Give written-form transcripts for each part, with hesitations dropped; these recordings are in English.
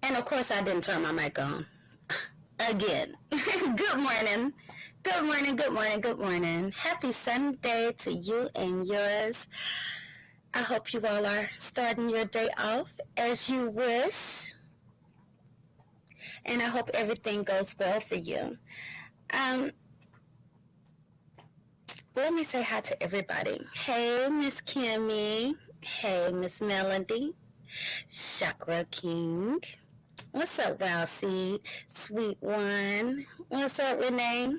And of course, I didn't turn my mic on. Again. Good morning. Good morning, good morning, good morning. Happy Sunday to you and yours. I hope you all are starting your day off as you wish. And I hope everything goes well for you. Let me say hi to everybody. Hey, Miss Kimmy. Hey, Miss Melody. Chakra King. What's up, Wild Seed? Sweet One. What's up, Renee?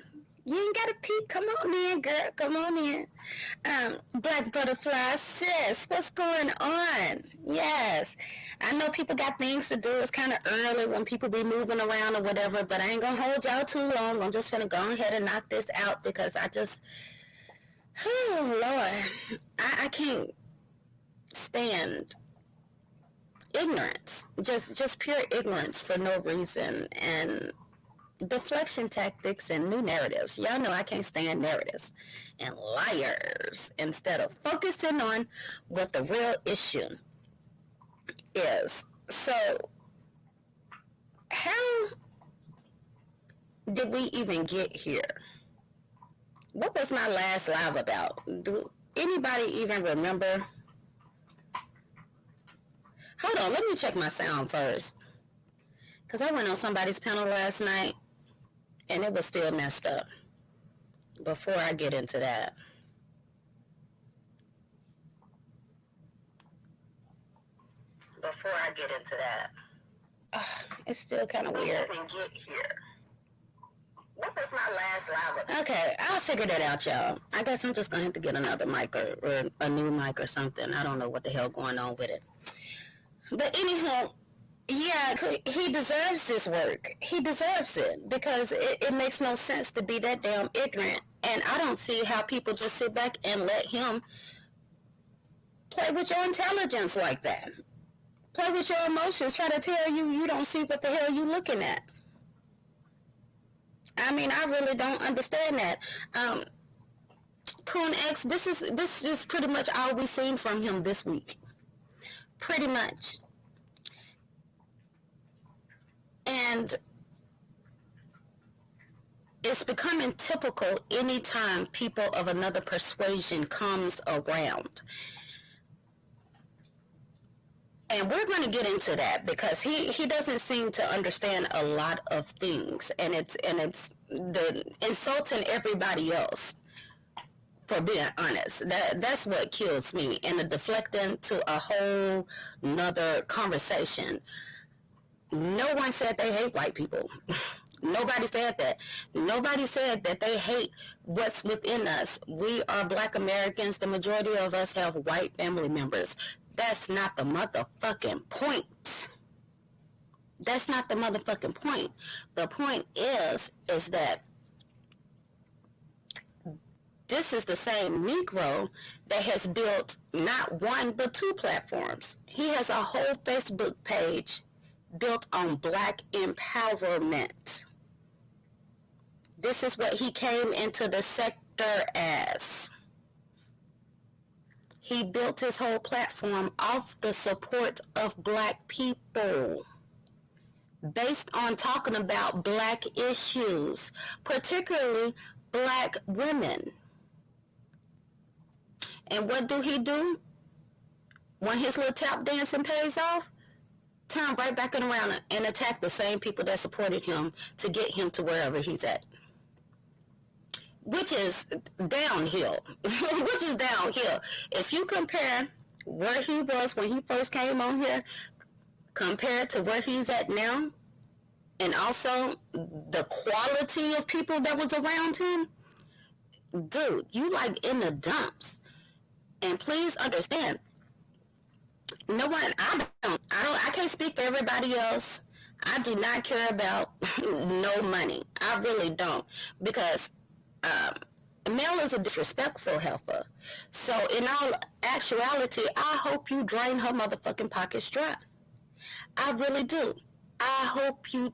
You ain't got to peek. Come on in, girl. Come on in. Black Butterfly Sis, what's going on? Yes. I know people got things to do. It's kind of early when people be moving around or whatever, but I ain't going to hold y'all too long. I'm just going to go ahead and knock this out because I just, oh, Lord, I can't stand ignorance, just pure ignorance for no reason, and deflection tactics and new narratives. Y'all know I can't stand narratives and liars instead of focusing on what the real issue is. So how did we even get here? What was my last live about? Do anybody even remember? Hold on, let me check my sound first. Because I went on somebody's panel last night and it was still messed up. Before I get into that. It's still kind of weird. Get here. What was my last live about? Okay, I'll figure that out, y'all. I guess I'm just going to have to get another mic or a new mic or something. I don't know what the hell going on with it. But anyhow, yeah, he deserves this work. He deserves it because it makes no sense to be that damn ignorant. And I don't see how people just sit back and let him play with your intelligence like that. Play with your emotions. Try to tell you you don't see what the hell you looking at. I mean, I really don't understand that. Coon X, this is pretty much all we've seen from him this week. Pretty much. And it's becoming typical anytime people of another persuasion comes around. And we're going to get into that because he doesn't seem to understand a lot of things, and it's the insulting everybody else. For being honest, that's what kills me, and the deflecting to a whole nother conversation. No one said they hate white people. Nobody said that. Nobody said that they hate what's within us. We are Black Americans. The majority of us have white family members. That's not the motherfucking point. That's not the motherfucking point. The point is that this is the same Negro that has built not one but two platforms. He has a whole Facebook page built on Black empowerment. This is what he came into the sector as. He built his whole platform off the support of Black people, based on talking about Black issues, particularly Black women. And what do? When his little tap dancing pays off, turn right back around and attack the same people that supported him to get him to wherever he's at. Which is downhill. Which is downhill. If you compare where he was when he first came on here compared to where he's at now, and also the quality of people that was around him, dude, you like in the dumps. And please understand, I can't speak for everybody else. I do not care about no money. I really don't. Because Mel is a disrespectful helper. So in all actuality, I hope you drain her motherfucking pockets dry. I really do. I hope you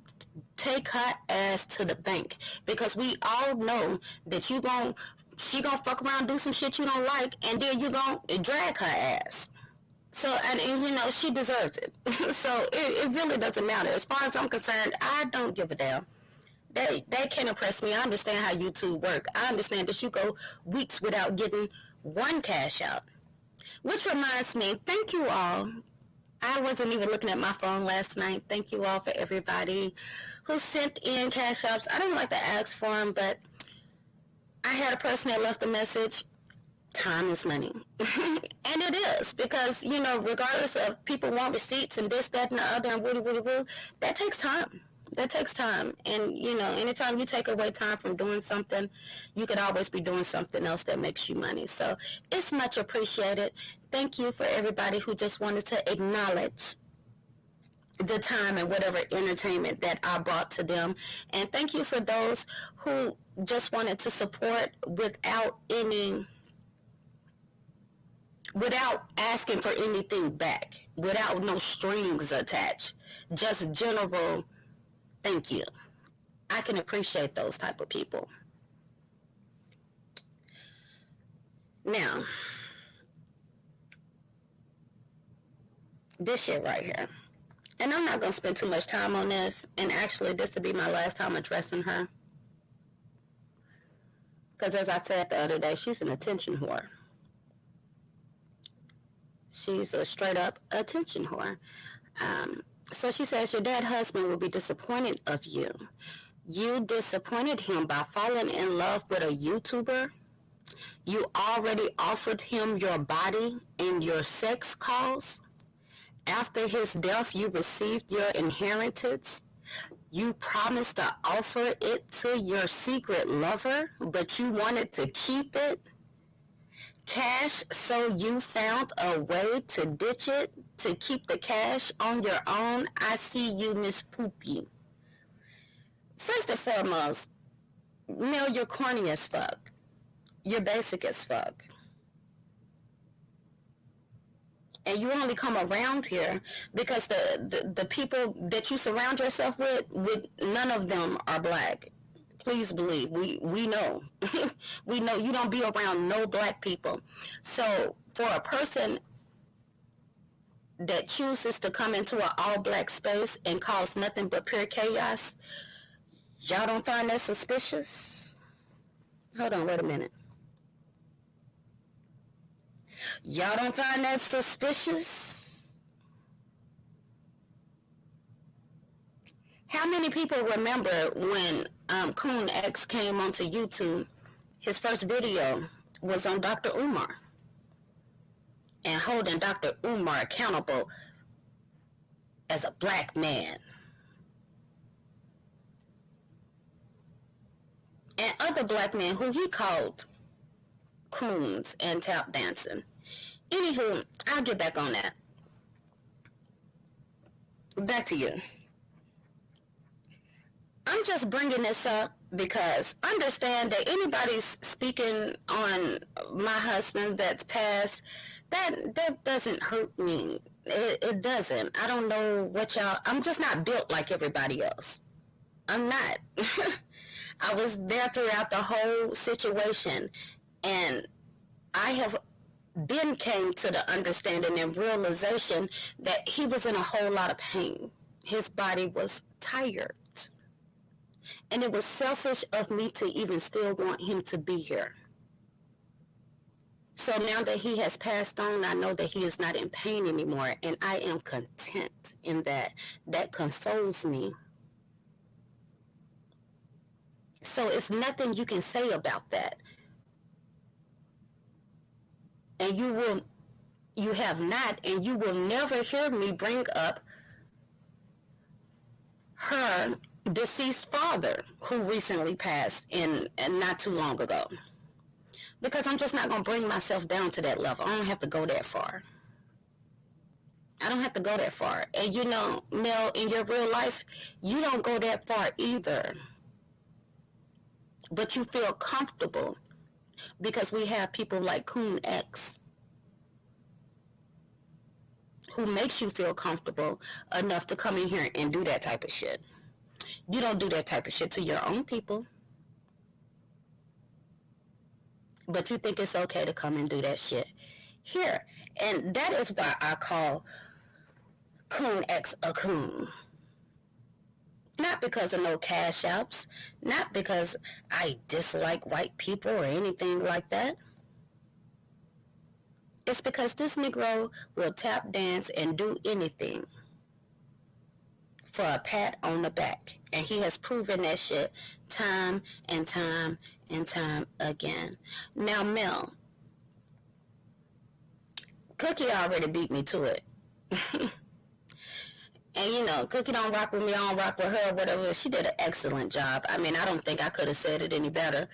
take her ass to the bank, because we all know that she gonna fuck around, do some shit you don't like, and then you gonna drag her ass. So, and you know, she deserves it. So it really doesn't matter. As far as I'm concerned, I don't give a damn. They can't oppress me. I understand how YouTube work. I understand that you go weeks without getting one cash out. Which reminds me, thank you all. I wasn't even looking at my phone last night. Thank you all for everybody who sent in cash apps. I don't like to ask for them, but I had a person that left a message. Time is money. And it is, because, you know, regardless of people want receipts and this, that, and the other, and woody, woody, woo, that takes time. That takes time. And, you know, anytime you take away time from doing something, you could always be doing something else that makes you money. So it's much appreciated. Thank you for everybody who just wanted to acknowledge the time and whatever entertainment that I brought to them. And thank you for those who just wanted to support without asking for anything back, without no strings attached, just general thank you. I can appreciate those type of people. Now, this shit right here. And I'm not going to spend too much time on this. And actually, this will be my last time addressing her. Because as I said the other day, she's an attention whore. She's a straight up attention whore. So she says, your dead husband will be disappointed of you. You disappointed him by falling in love with a YouTuber. You already offered him your body and your sex calls. After his death, you received your inheritance. You promised to offer it to your secret lover, but you wanted to keep it. Cash, so you found a way to ditch it, to keep the cash on your own. I see you, Miss Poopy. First and foremost, Mel, you're corny as fuck. You're basic as fuck. And you only come around here because the people that you surround yourself with, none of them are black. Please believe, we know. We know you don't be around no black people. So for a person that chooses to come into an all-black space and cause nothing but pure chaos, y'all don't find that suspicious? Hold on, wait a minute. Y'all don't find that suspicious? How many people remember when Coon X came onto YouTube? His first video was on Dr. Umar and holding Dr. Umar accountable as a black man. And other black men who he called coons and tap dancing. Anywho, I'll get back on that. Back to you. I'm just bringing this up because understand that anybody's speaking on my husband that's passed, that doesn't hurt me. It doesn't. I don't know what y'all, I'm just not built like everybody else. I'm not. I was there throughout the whole situation, and I have came to the understanding and realization that he was in a whole lot of pain. His body was tired. And it was selfish of me to even still want him to be here. So now that he has passed on, I know that he is not in pain anymore, and I am content in that. That consoles me. So it's nothing you can say about that. And you have not, and you will never hear me bring up her deceased father who recently passed and not too long ago. Because I'm just not going to bring myself down to that level. I don't have to go that far. I don't have to go that far. And you know, Mel, in your real life, you don't go that far either. But you feel comfortable because we have people like Coon X who makes you feel comfortable enough to come in here and do that type of shit. You don't do that type of shit to your own people. But you think it's okay to come and do that shit here. And that is why I call Coon X a coon. Not because of no cash apps, not because I dislike white people or anything like that. It's because this Negro will tap dance and do anything for a pat on the back. And he has proven that shit time and time and time again. Now, Mel, Cookie already beat me to it. And you know, Cookie don't rock with me, I don't rock with her, whatever. She did an excellent job. I mean, I don't think I could have said it any better.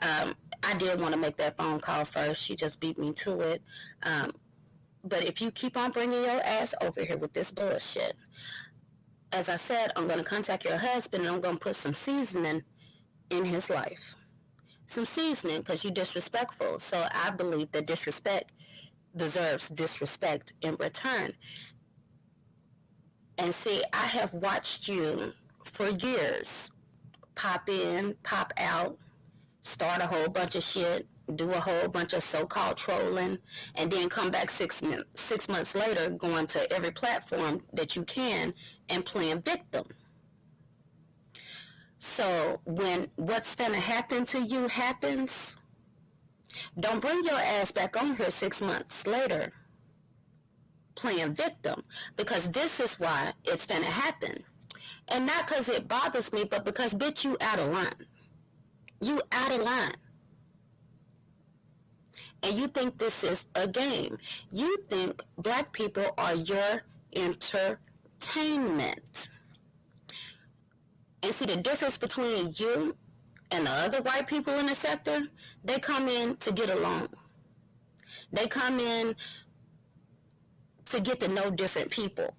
I did want to make that phone call first. She just beat me to it. But if you keep on bringing your ass over here with this bullshit, as I said, I'm going to contact your husband and I'm going to put some seasoning in his life. Some seasoning because you're disrespectful. So I believe that disrespect deserves disrespect in return. And see, I have watched you for years pop in, pop out, start a whole bunch of shit, do a whole bunch of so-called trolling, and then come back 6 months later going to every platform that you can and playing victim. So when what's finna happen to you happens, don't bring your ass back on here 6 months later playing victim, because this is why it's finna happen. And not because it bothers me, but because, bitch, you out of line. You out of line. And you think this is a game. You think black people are your entertainment. And see, the difference between you and the other white people in the sector, they come in to get along. They come in to get to know different people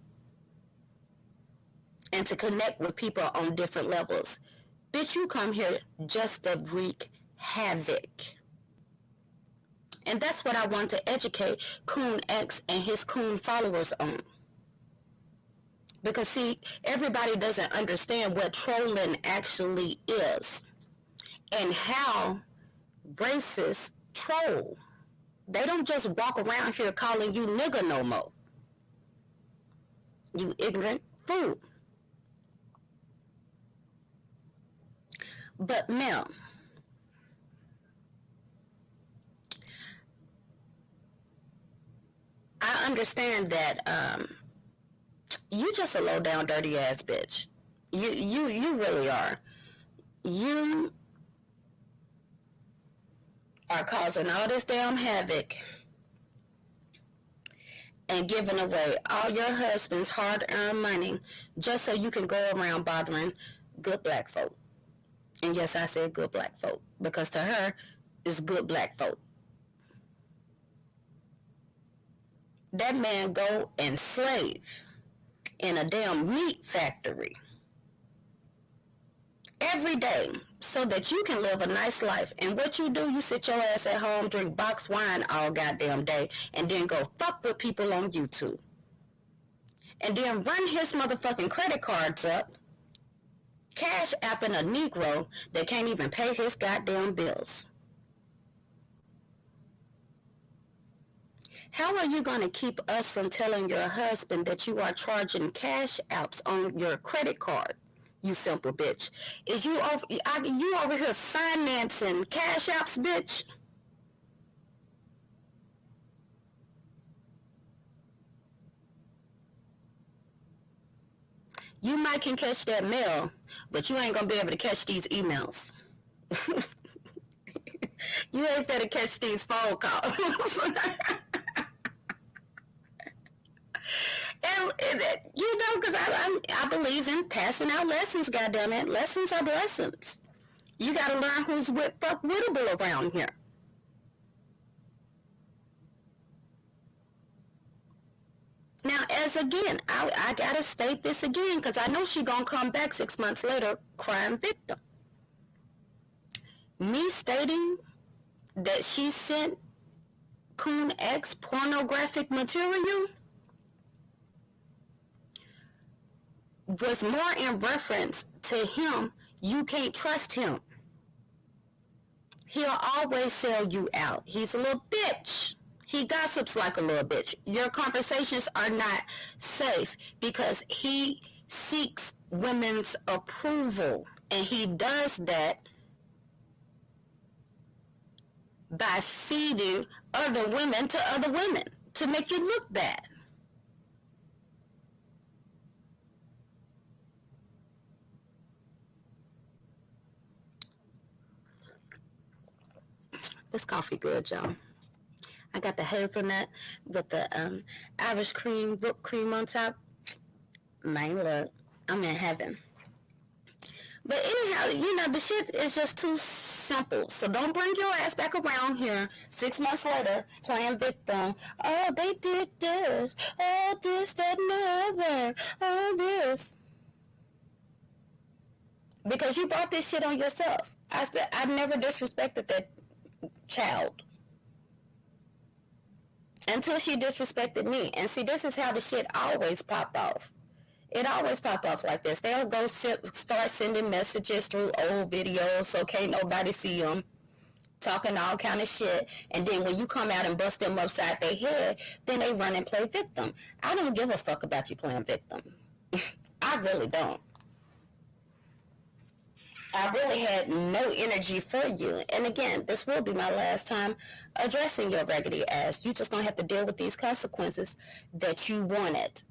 and to connect with people on different levels. Bitch, you come here just to wreak havoc. And that's what I want to educate Coon X and his coon followers on. Because see, everybody doesn't understand what trolling actually is and how racists troll. They don't just walk around here calling you nigger no more. You ignorant fool. But Mel, I understand that you just a low down dirty ass bitch. You really are. You are causing all this damn havoc and giving away all your husband's hard-earned money just so you can go around bothering good black folk. And yes, I said good black folk, because to her, it's good black folk. That man go and slave in a damn meat factory every day so that you can live a nice life. And what you do, you sit your ass at home, drink box wine all goddamn day, and then go fuck with people on YouTube. And then run his motherfucking credit cards up, cash apping a Negro that can't even pay his goddamn bills. How are you going to keep us from telling your husband that you are charging cash apps on your credit card, you simple bitch? Is you over here financing cash apps, bitch? You might can catch that mail, but you ain't going to be able to catch these emails. You ain't finna catch these phone calls. And you know, because I believe in passing out lessons, goddammit. Lessons are blessings. You got to learn who's fuck-wittable around here. Now, as again, I got to state this again, because I know she going to come back 6 months later, crime victim. Me stating that she sent Coon X pornographic material was more in reference to him. You can't trust him. He'll always sell you out. He's a little bitch. He gossips like a little bitch. Your conversations are not safe because he seeks women's approval. And he does that by feeding other women to other women to make you look bad. This coffee good, y'all. I got the hazelnut with the Irish cream, whipped cream on top. Man, look, I'm in heaven. But anyhow, the shit is just too simple. So don't bring your ass back around here 6 months later playing victim. Oh, they did this. Oh, this, that, and the other. Oh, this. Because you brought this shit on yourself. I said I never disrespected that child until she disrespected me. And see, this is how the shit always pop off. It always pop off like this. They'll go start sending messages through old videos so can't nobody see them, talking all kind of shit. And then when you come out and bust them upside their head, then they run and play victim. I don't give a fuck about you playing victim. I really don't. I really had no energy for you. And again, this will be my last time addressing your raggedy ass. You just gonna have to deal with these consequences that you wanted.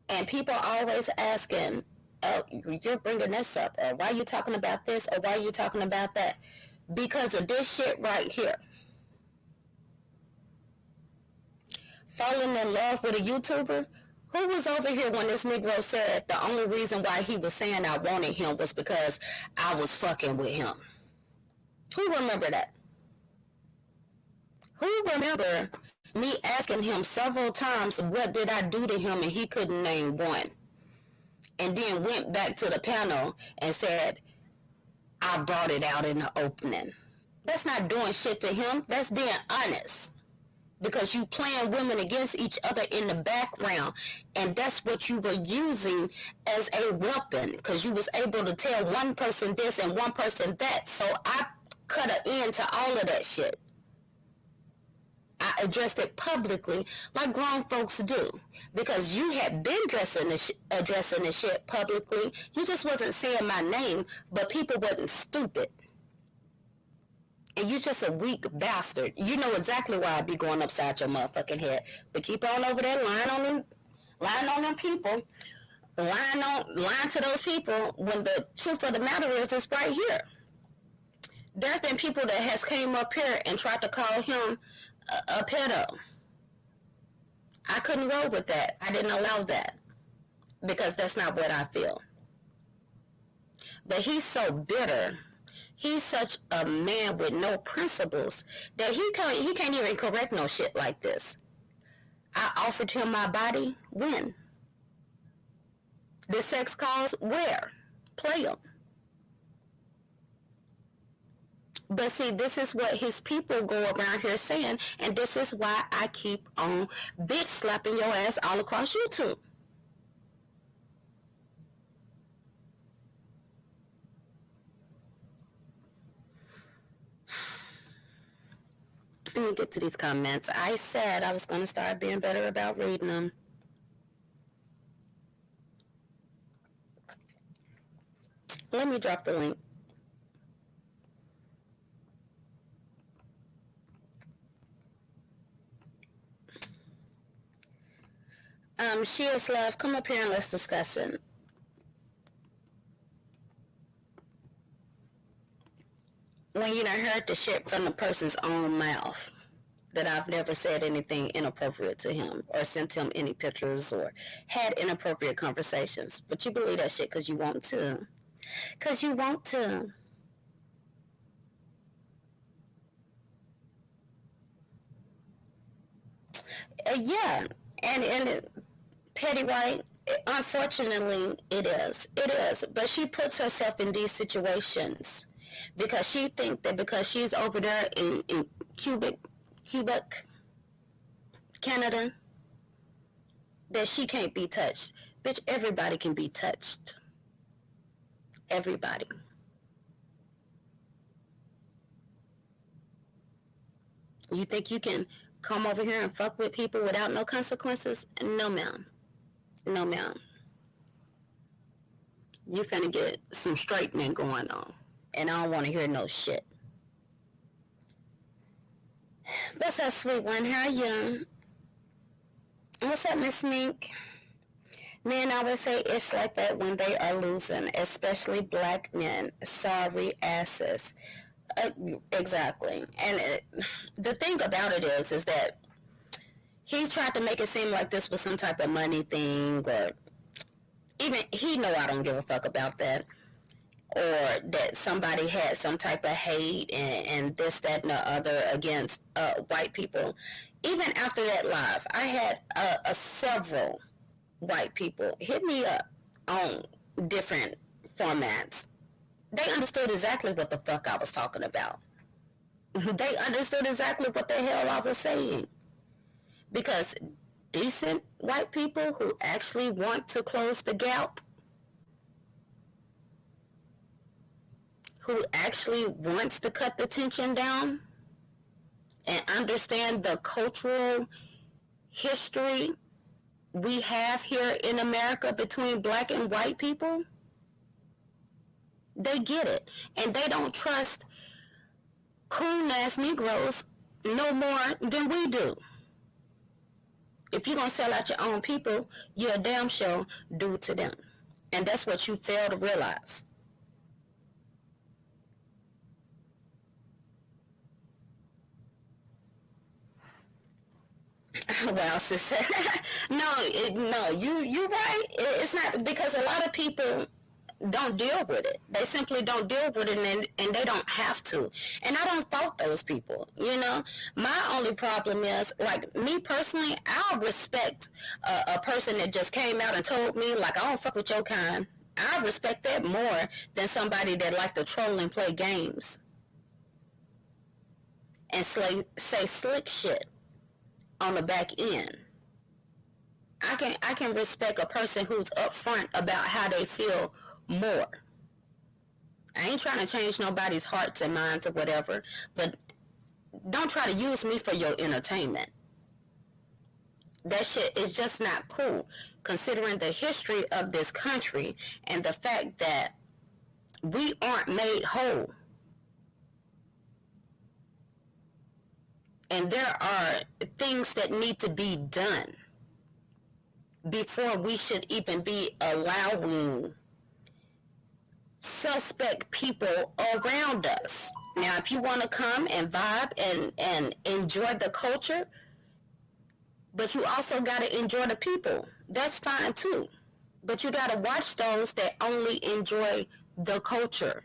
And people are always asking, oh, you're bringing this up, or why are you talking about this, or why are you talking about that? Because of this shit right here. Falling in love with a YouTuber? Who was over here when this Negro said the only reason why he was saying I wanted him was because I was fucking with him? Who remember that? Who remember me asking him several times what did I do to him and he couldn't name one? And then went back to the panel and said, I brought it out in the opening. That's not doing shit to him. That's being honest. Because you playing women against each other in the background. And that's what you were using as a weapon. Because you was able to tell one person this and one person that. So I cut an end to all of that shit. I addressed it publicly like grown folks do. Because you had been addressing the shit publicly. You just wasn't saying my name, but people wasn't stupid. And you just a weak bastard. You know exactly why I be going upside your motherfucking head. But keep on over there lying on them people. Lying to those people when the truth of the matter is it's right here. There's been people that has came up here and tried to call him a pedo. I couldn't roll with that. I didn't allow that. Because that's not what I feel. But he's so bitter. He's such a man with no principles that he can't even correct no shit like this. I offered him my body. When? The sex calls? Where? Play them. But see, this is what his people go around here saying, and this is why I keep on bitch slapping your ass all across YouTube. Let me get to these comments. I said I was going to start being better about reading them. Let me drop the link. She is love. Come up here and let's discuss it. When you done heard the shit from the person's own mouth that I've never said anything inappropriate to him or sent him any pictures or had inappropriate conversations. But you believe that shit because you want to. Because you want to. Yeah. And Petty White, unfortunately, it is. It is. But she puts herself in these situations because she thinks that because she's over there in Quebec, Canada, that she can't be touched. Bitch, everybody can be touched. Everybody. You think you can come over here and fuck with people without no consequences? No, ma'am. No, ma'am. You finna get some straightening going on. And I don't want to hear no shit. What's up, sweet one? How are you? What's up, Miss Mink? Men always say it's like that when they are losing, especially black men. Sorry, asses. Exactly. And the thing about it is that he's tried to make it seem like this was some type of money thing, or even he know I don't give a fuck about that, or that somebody had some type of hate and this, that, and the other against white people. Even after that live, I had several white people hit me up on different formats. They understood exactly what the fuck I was talking about. They understood exactly what the hell I was saying. Because decent white people who actually want to close the gap, who actually wants to cut the tension down and understand the cultural history we have here in America between black and white people, they get it. And they don't trust coon-ass Negroes no more than we do. If you're going to sell out your own people, you're a damn sure do to them. And that's what you fail to realize. Well, sister, you're right. It's not, because a lot of people don't deal with it. They simply don't deal with it, and they don't have to. And I don't fault those people, you know. My only problem is, like, me personally, I'll respect a person that just came out and told me, like, I don't fuck with your kind. I respect that more than somebody that like to troll and play games and say slick shit on the back end. I can respect a person who's upfront about how they feel more. I ain't trying to change nobody's hearts and minds or whatever, but don't try to use me for your entertainment. That shit is just not cool, considering the history of this country and the fact that we aren't made whole. And there are things that need to be done before we should even be allowing suspect people around us. Now, if you want to come and vibe and enjoy the culture, but you also got to enjoy the people, that's fine too. But you got to watch those that only enjoy the culture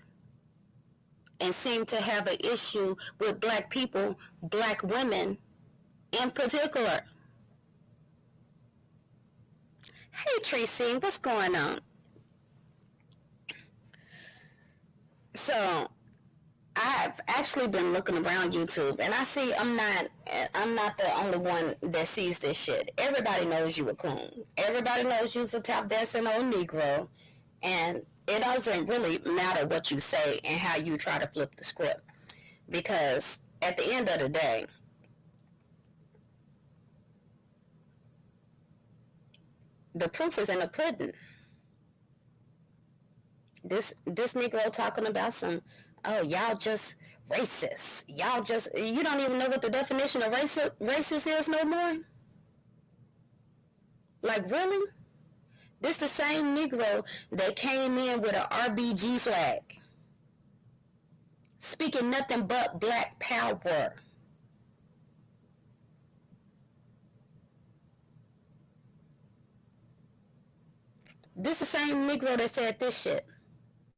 and seem to have an issue with black people, black women in particular. Hey, Tracy, what's going on? So, I've actually been looking around YouTube, and I see I'm not the only one that sees this shit. Everybody knows you a coon. Everybody knows you's a top dancing old Negro, and it doesn't really matter what you say and how you try to flip the script, because at the end of the day, the proof is in the pudding. This Negro talking about some, oh, y'all just racist. Y'all just, you don't even know what the definition of racist is no more? Like, really? This the same Negro that came in with an RBG flag, speaking nothing but black power. This the same Negro that said this shit.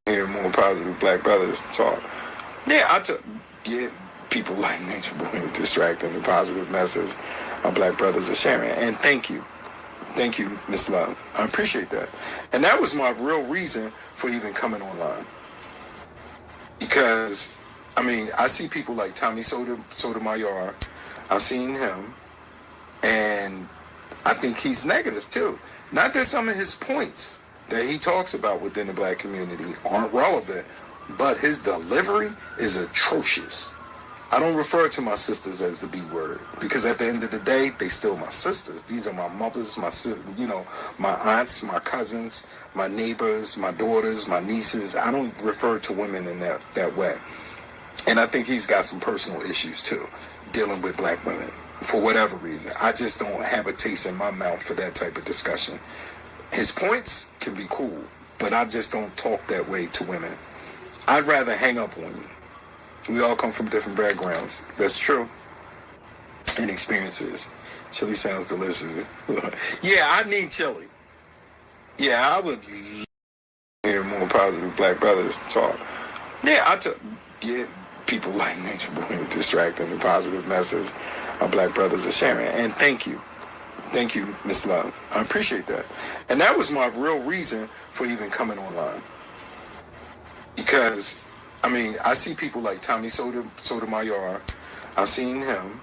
Hear more positive black brothers talk. Yeah, get people like Nature Boy distracting the positive message our black brothers are sharing. And thank you, Miss Love. I appreciate that. And that was my real reason for even coming online. Because, I mean, I see people like Tommy Sotomayor. I've seen him, and I think he's negative too. Not that some of his points that he talks about within the black community aren't relevant, but his delivery is atrocious. I don't refer to my sisters as the B word because at the end of the day, they still my sisters. These are my mothers, my aunts, my cousins, my neighbors, my daughters, my nieces. I don't refer to women in that way. And I think he's got some personal issues too, dealing with black women for whatever reason. I just don't have a taste in my mouth for that type of discussion. His points can be cool, but I just don't talk that way to women. I'd rather hang up on you. We all come from different backgrounds. That's true. And experiences. Chili sounds delicious. Yeah, I need chili. Yeah, I would hear more positive black brothers talk. Yeah, people like Nature Boy distracting the positive message our black brothers are sharing. And thank you. Thank you, Miss Love. I appreciate that. And that was my real reason for even coming online. Because I see people like Tommy Sotomayor. I've seen him,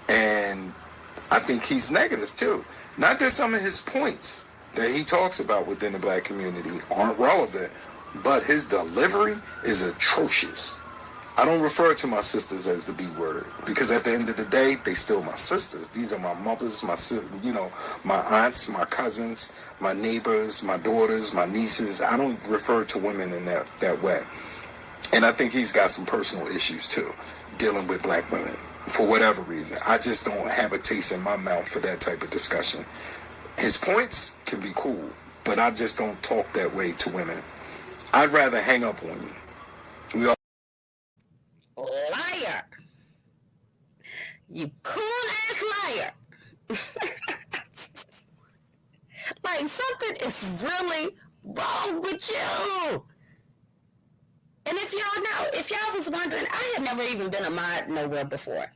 and I think he's negative too. Not that some of his points that he talks about within the black community aren't relevant, but his delivery is atrocious. I don't refer to my sisters as the B word because at the end of the day, they still my sisters. These are my mothers, my aunts, my cousins, my neighbors, my daughters, my nieces. I don't refer to women in that way. And I think he's got some personal issues too, dealing with black women for whatever reason. I just don't have a taste in my mouth for that type of discussion. His points can be cool, but I just don't talk that way to women. I'd rather hang up on you. Liar. You cool ass liar. Like something is really wrong with you. And if y'all was wondering, I had never even been a mod nowhere before.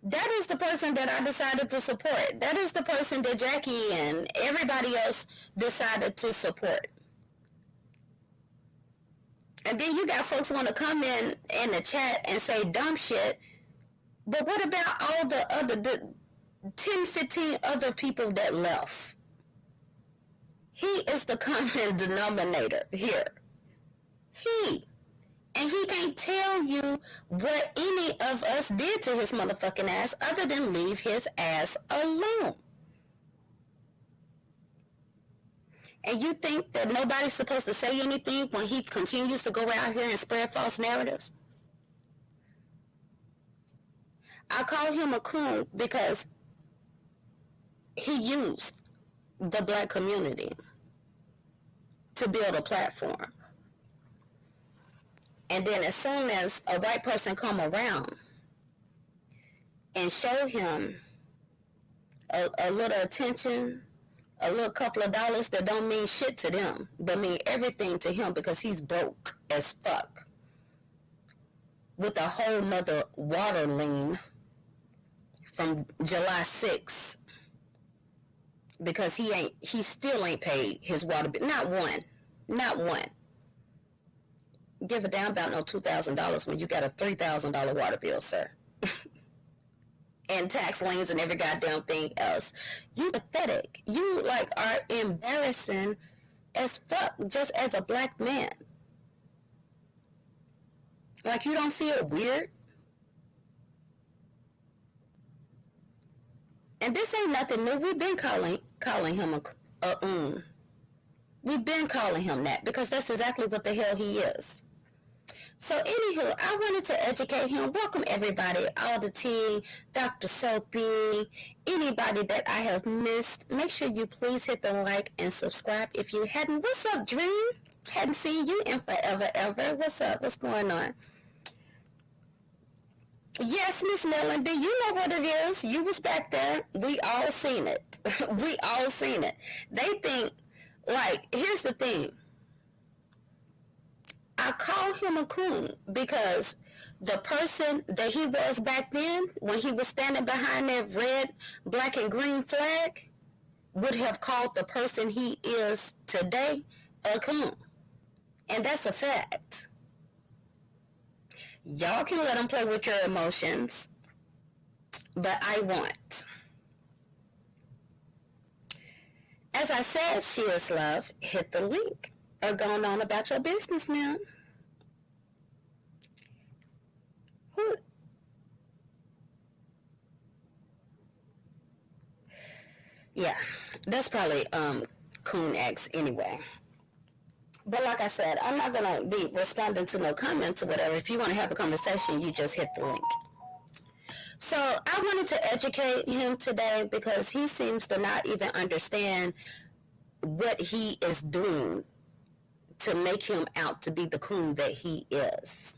That is the person that I decided to support. That is the person that Jackie and everybody else decided to support. And then you got folks want to come in the chat and say dumb shit. But what about all the 10, 15 other people that left? He is the common denominator here. And he can't tell you what any of us did to his motherfucking ass other than leave his ass alone. And you think that nobody's supposed to say anything when he continues to go out here and spread false narratives? I call him a coon because he used the black community to build a platform. And then as soon as a white person come around and show him a little attention, a little couple of dollars that don't mean shit to them, but mean everything to him because he's broke as fuck with a whole nother water lien from July 6th because he still ain't paid his water bill. Not one. Give a damn about no $2,000 when you got a $3,000 water bill, sir. And tax liens and every goddamn thing else. You pathetic. You are embarrassing as fuck just as a black man. Like you don't feel weird? And this ain't nothing new. We've been calling him a We've been calling him that because that's exactly what the hell he is. So anywho, I wanted to educate him. Welcome everybody, all the team, Dr. Soapy, anybody that I have missed. Make sure you please hit the like and subscribe if you hadn't. What's up, Dream? Hadn't seen you in forever, ever. What's up? What's going on? Yes, Miss Melody, you know what it is. You was back there. We all seen it. We all seen it. They think, here's the thing. I call him a coon because the person that he was back then, when he was standing behind that red, black, and green flag, would have called the person he is today a coon. And that's a fact. Y'all can let him play with your emotions, but I won't. As I said, she is love. Hit the link. Or going on about your business, man. Yeah, that's probably Coon X anyway. But like I said, I'm not gonna be responding to no comments or whatever. If you want to have a conversation, you just hit the link. So I wanted to educate him today because he seems to not even understand what he is doing to make him out to be the coon that he is.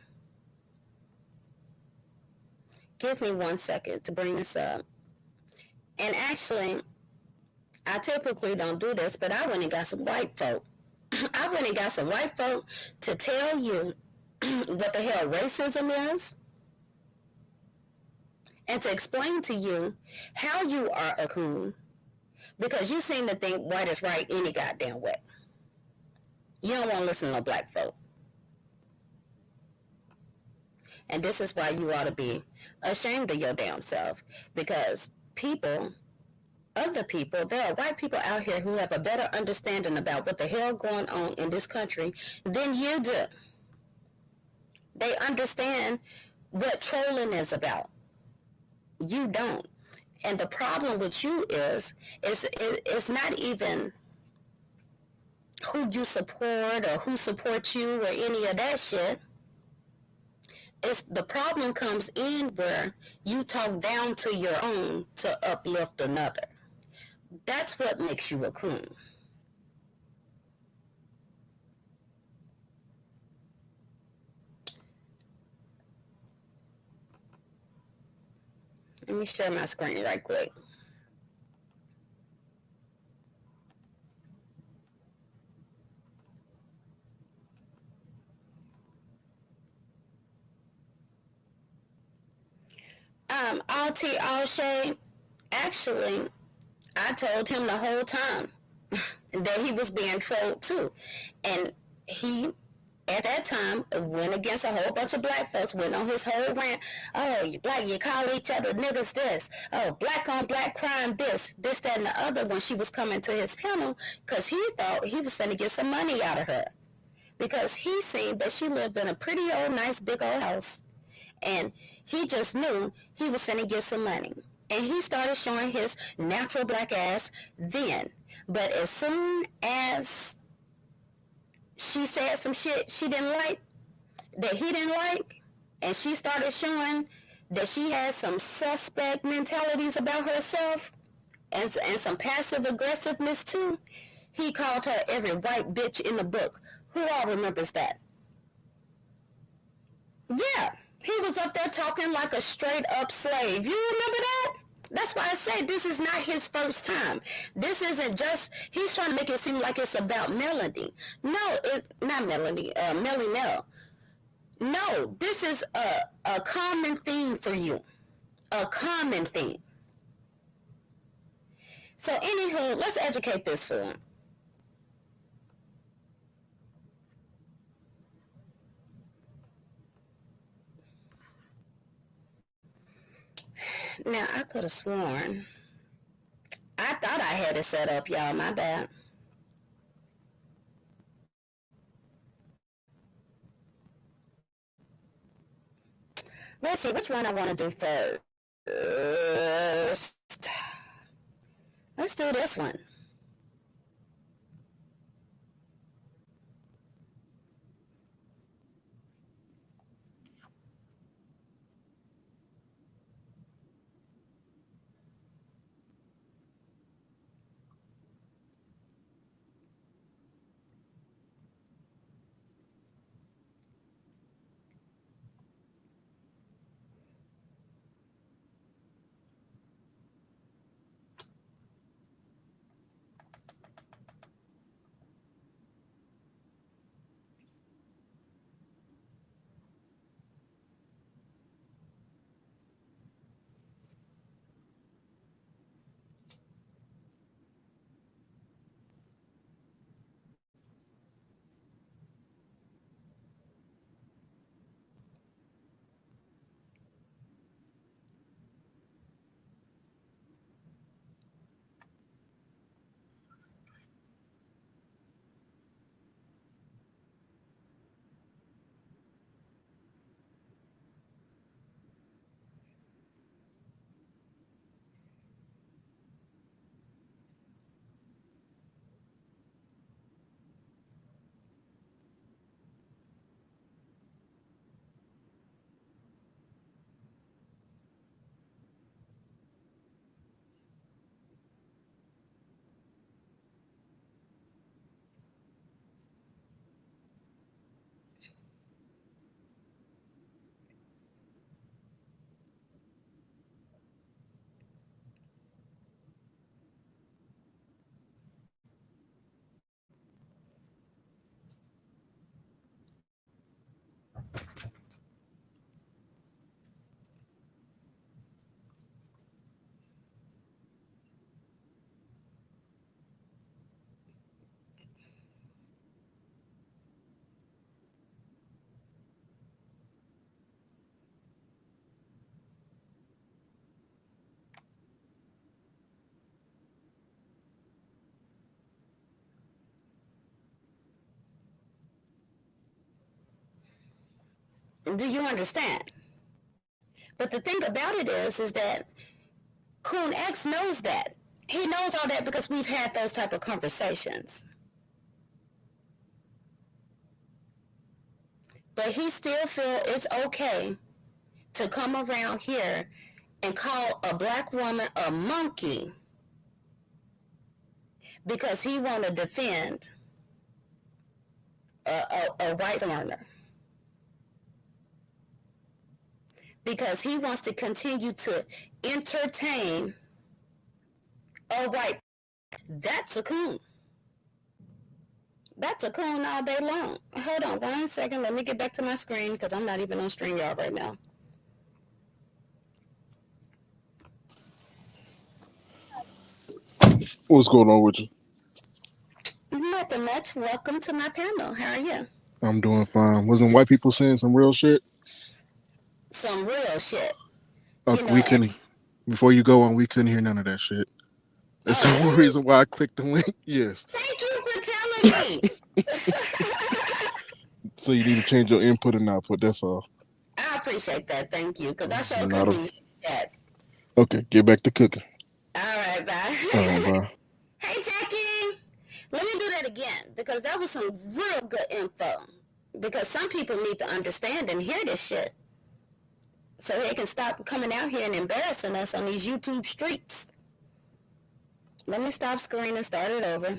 Give me 1 second to bring this up. And actually, I typically don't do this, but I went and got some white folk. I went and got some white folk to tell you what the hell racism is and to explain to you how you are a coon because you seem to think white is right any goddamn way. You don't want to listen to black folk. And this is why you ought to be ashamed of your damn self because other people, there are white people out here who have a better understanding about what the hell going on in this country than you do. They understand what trolling is about. You don't. And the problem with you is it's not even who you support or who supports you or any of that shit. It's the problem comes in where you talk down to your own to uplift another. That's what makes you a coon. Let me share my screen right quick. All tea, all shade. Actually, I told him the whole time that he was being trolled too. And he, at that time, went against a whole bunch of black folks, went on his whole rant. Oh, you black, you call each other niggas this. Oh, black on black crime this, that, and the other when she was coming to his panel because he thought he was finna get some money out of her. Because he seen that she lived in a pretty old, nice, big old house. And he just knew he was finna get some money. And he started showing his natural black ass then. But as soon as she said some shit she didn't like, that he didn't like, and she started showing that she had some suspect mentalities about herself and some passive aggressiveness too, he called her every white bitch in the book. Who all remembers that? Yeah. He was up there talking like a straight up slave. You remember that? That's why I say this is not his first time. This isn't just, he's trying to make it seem like it's about Melody. No, not Melody, Melly Mel. No, this is a common theme for you. A common theme. So anywho, let's educate this fool. Now, I could have sworn. I thought I had it set up, y'all. My bad. Let's see which one I want to do first. Let's do this one. Do you understand? But the thing about it is that Coon X knows that. He knows all that because we've had those type of conversations. But he still feel it's okay to come around here and call a black woman a monkey because he want to defend a white foreigner. Because he wants to continue to entertain a white. That's a coon. That's a coon all day long. Hold on 1 second. Let me get back to my screen because I'm not even on StreamYard right now. What's going on with you? Nothing much. Welcome to my panel. How are you? I'm doing fine. Wasn't white people saying some real shit? Some real shit. Okay, we couldn't. Before you go on, we couldn't hear none of that shit. That's the whole reason why I clicked the link. Yes. Thank you for telling me. So you need to change your input and output. That's all. I appreciate that. Thank you. Because I sure couldn't even see that. Okay, get back to cooking. All right, bye. All right, bye. Hey, Jackie. Let me do that again because that was some real good info. Because some people need to understand and hear this shit so they can stop coming out here and embarrassing us on these YouTube streets. Let me stop screen and start it over.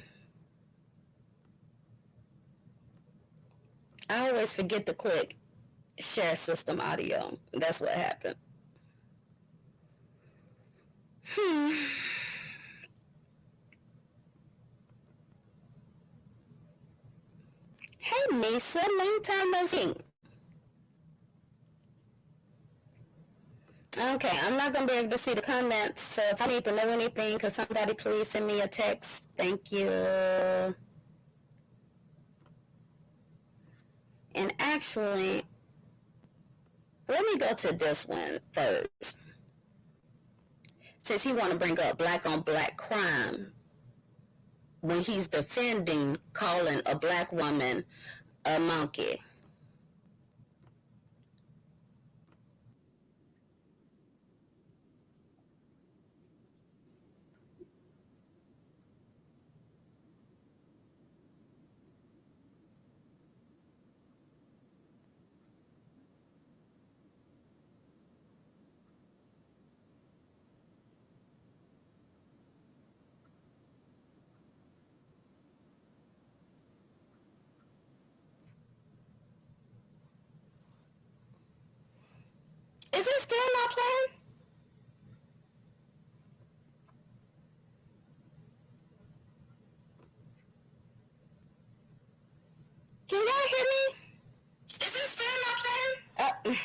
I always forget to click share system audio. That's what happened. Hey, Nisa, long time no see. Okay, I'm not going to be able to see the comments, so if I need to know anything, could somebody please send me a text? Thank you. And actually, let me go to this one first. Since he want to bring up black on black crime, when he's defending calling a black woman a monkey. Is it still not playing? Can y'all hear me? Is it still not playing?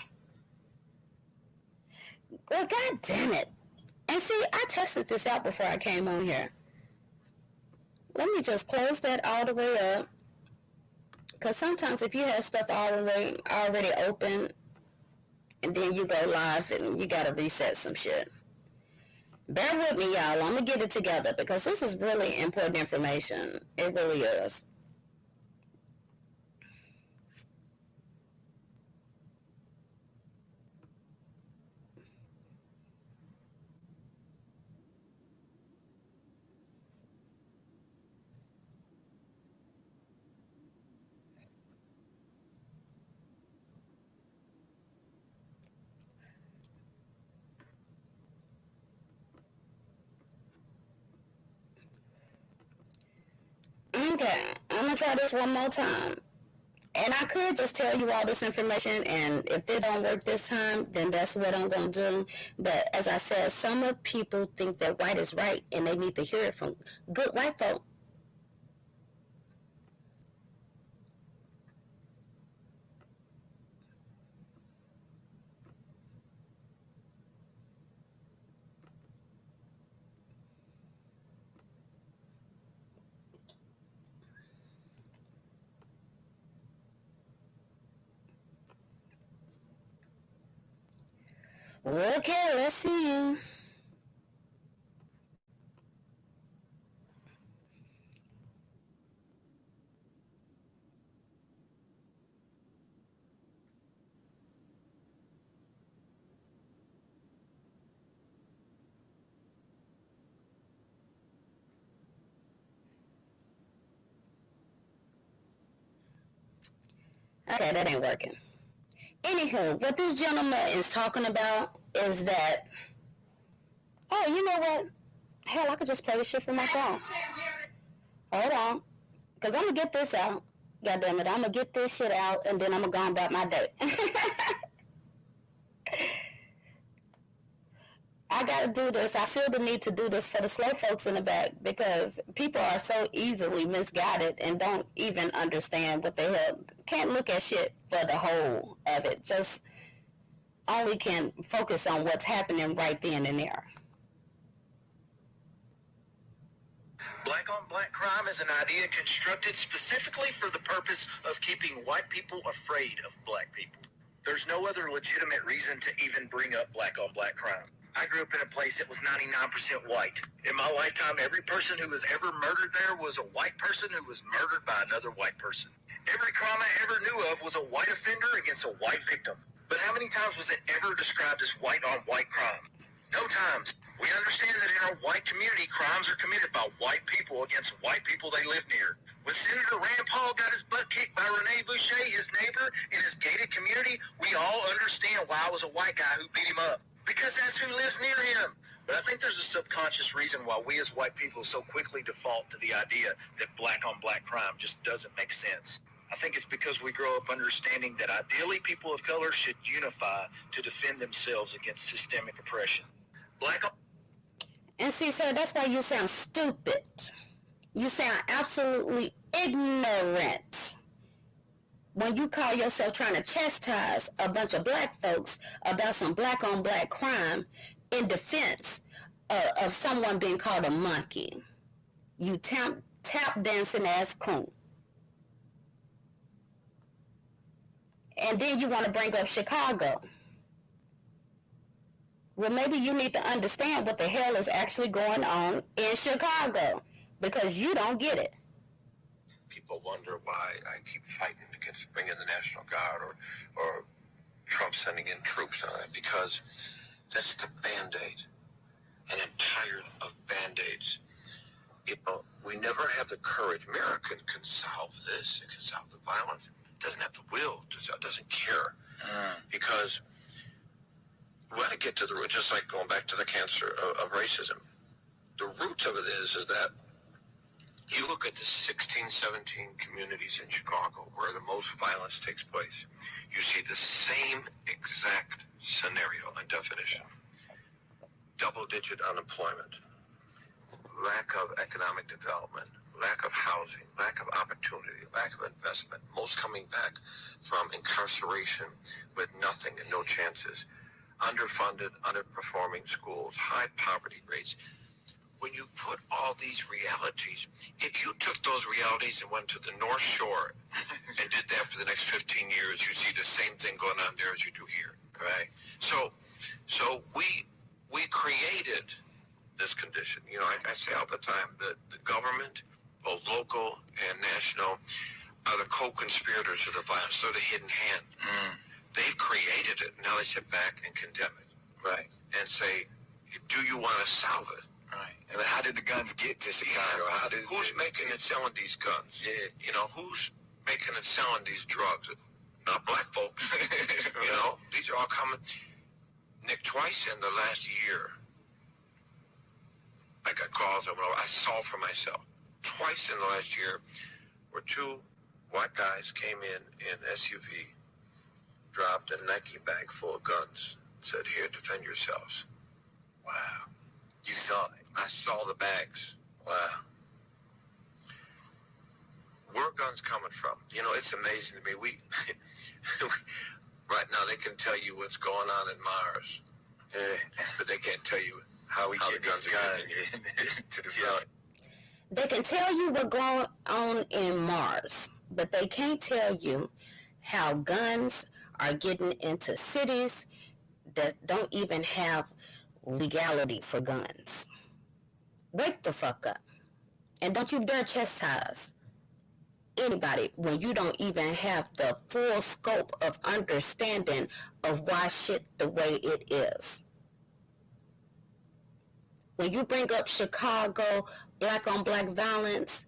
Well, god damn it. And see, I tested this out before I came on here. Let me just close that all the way up. Because sometimes if you have stuff already open, and then you go live and you got to reset some shit. Bear with me, y'all. I'm going to get it together because this is really important information. It really is. Okay, I'm going to try this one more time. And I could just tell you all this information, and if it don't work this time, then that's what I'm going to do. But as I said, some of people think that white is right, and they need to hear it from good white folk. Okay, let's see. Okay, that ain't working. Anywho, what this gentleman is talking about is that, oh, you know what? Hell, I could just play this shit from my phone. Hold on. Because I'm going to get this out. God damn it. I'm going to get this shit out and then I'm going to go on about my day. I got to do this. I feel the need to do this for the slow folks in the back because people are so easily misguided and don't even understand what the hell. Can't look at shit for the whole of it. Just only can focus on what's happening right then and there. Black on black crime is an idea constructed specifically for the purpose of keeping white people afraid of black people. There's no other legitimate reason to even bring up black on black crime. I grew up in a place that was 99% white. In my lifetime, every person who was ever murdered there was a white person who was murdered by another white person. Every crime I ever knew of was a white offender against a white victim. But how many times was it ever described as white on white crime? No times. We understand that in our white community, crimes are committed by white people against white people they live near. When Senator Rand Paul got his butt kicked by Rene Boucher, his neighbor, in his gated community, we all understand why it was a white guy who beat him up. Because that's who lives near him. But I think there's a subconscious reason why we as white people so quickly default to the idea that black on black crime just doesn't make sense. I think it's because we grow up understanding that ideally people of color should unify to defend themselves against systemic oppression. Black on... And see, sir, that's why you sound stupid. You sound absolutely ignorant when you call yourself trying to chastise a bunch of black folks about some black on black crime in defense of someone being called a monkey. You tap dancing ass coon. And then you want to bring up Chicago. Well, maybe you need to understand what the hell is actually going on in Chicago because you don't get it. People wonder why I keep fighting against bringing the National Guard or Trump sending in troops on it, because that's the Band-Aid. And I'm tired of Band-Aids. You know, we never have the courage. America can solve this. It can solve the violence. It doesn't have the will. It doesn't care. Because we want to get to the root, just like going back to the cancer of racism. The roots of it is that you look at the 16, 17 communities in Chicago where the most violence takes place, you see the same exact scenario and definition. Double-digit unemployment, lack of economic development, lack of housing, lack of opportunity, lack of investment, most coming back from incarceration with nothing and no chances, underfunded, underperforming schools, high poverty rates. When you put all these realities, if you took those realities and went to the North Shore and did that for the next 15 years, you see the same thing going on there as you do here, right? So we created this condition. You know, I say all the time that the government, both local and national, are the co-conspirators of the violence. They're the hidden hand. They've created it. Now they sit back and condemn it, right? And say, do you want to solve it? Right. And how did the guns get to Chicago? Who's making and selling these guns? Yeah. You know, who's making and selling these drugs? Not black folks. You know, these are all coming. Nick, twice in the last year, I got calls. I saw for myself. Twice in the last year, where two white guys came in SUV, dropped a Nike bag full of guns, said, "Here, defend yourselves." Wow. You saw it. I saw the bags. Wow. Where are guns coming from? You know, it's amazing to me. We right now they can tell you what's going on in Mars, but they can't tell you how the guns are getting to the sun. They can tell you what's going on in Mars, but they can't tell you how guns are getting into cities that don't even have legality for guns. Wake the fuck up. And don't you dare chastise anybody when you don't even have the full scope of understanding of why shit the way it is. When you bring up Chicago, black on black violence,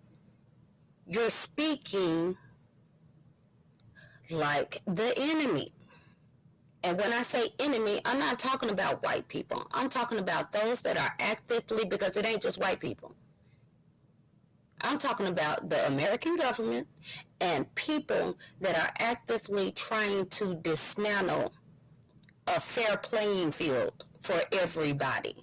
you're speaking like the enemy. And when I say enemy, I'm not talking about white people. I'm talking about those that are actively, because it ain't just white people. I'm talking about the American government and people that are actively trying to dismantle a fair playing field for everybody.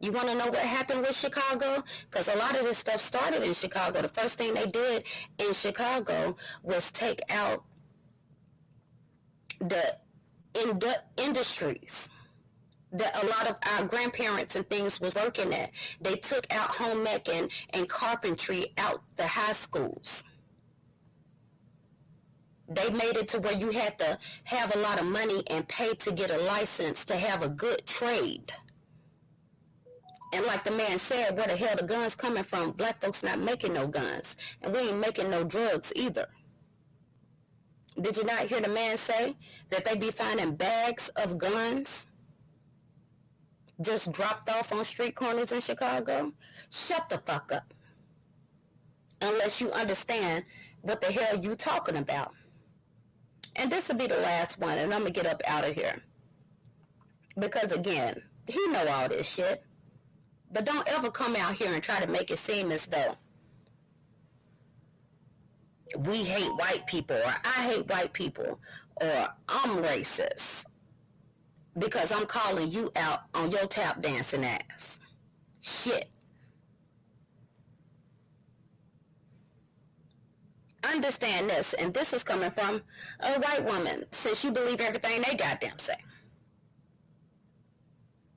You want to know what happened with Chicago? Because a lot of this stuff started in Chicago. The first thing they did in Chicago was take out the industries that a lot of our grandparents and things was working at. They took out home ec and carpentry out the high schools. They made it to where you had to have a lot of money and pay to get a license to have a good trade. And like the man said, where the hell the guns coming from? Black folks not making no guns. And we ain't making no drugs either. Did you not hear the man say that they be finding bags of guns just dropped off on street corners in Chicago? Shut the fuck up. Unless you understand what the hell you talking about. And this will be the last one, and I'm going to get up out of here. Because again, he know all this shit. But don't ever come out here and try to make it seem as though we hate white people, or I hate white people, or I'm racist because I'm calling you out on your tap dancing ass. Shit. Understand this, and this is coming from a white woman, since you believe everything they goddamn say.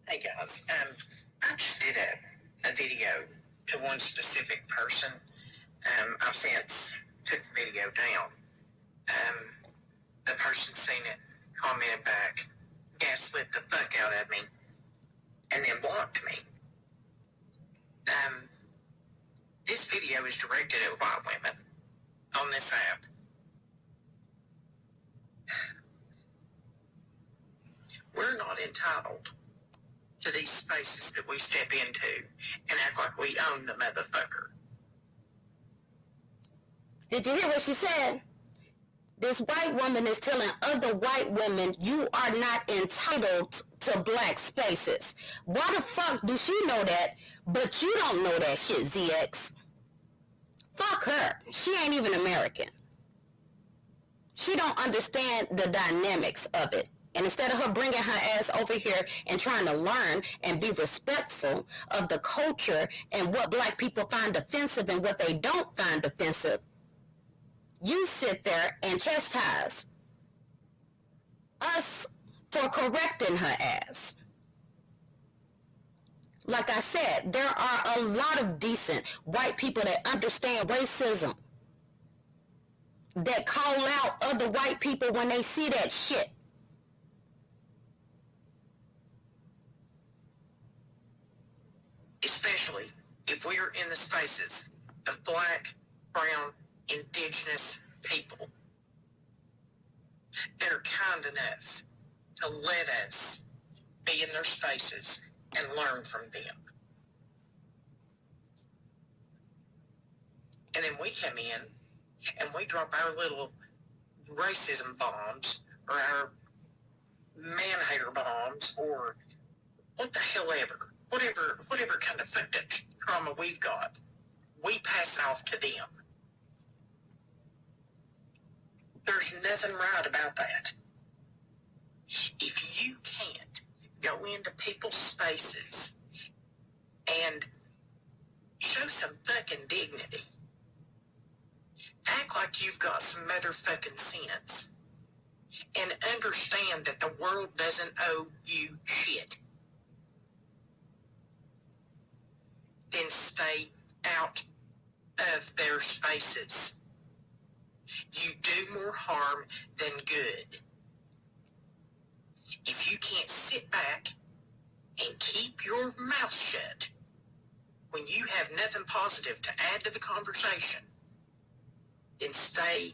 Hey guys, I just did a video to one specific person. I've since took the video down. The person seen it, commented back, gaslit the fuck out of me, and then blocked me. This video is directed at white women on this app. We're not entitled to these spaces that we step into and act like we own the motherfucker. Did you hear what she said? This white woman is telling other white women, you are not entitled to black spaces. Why the fuck do she know that, but you don't know that shit, ZX? Fuck her. She ain't even American. She don't understand the dynamics of it. And instead of her bringing her ass over here and trying to learn and be respectful of the culture and what black people find offensive and what they don't find offensive, you sit there and chastise us for correcting her ass. Like I said, there are a lot of decent white people that understand racism, that call out other white people when they see that shit. Especially if we are in the spaces of black, brown, indigenous people that are kind enough to let us be in their spaces and learn from them. And then we come in and we drop our little racism bombs or our man-hater bombs or what the hell ever. Whatever kind of fucked up trauma we've got, we pass off to them. There's nothing right about that. If you can't go into people's spaces and show some fucking dignity, act like you've got some motherfucking sense, and understand that the world doesn't owe you shit, then stay out of their spaces. You do more harm than good. If you can't sit back and keep your mouth shut when you have nothing positive to add to the conversation, then stay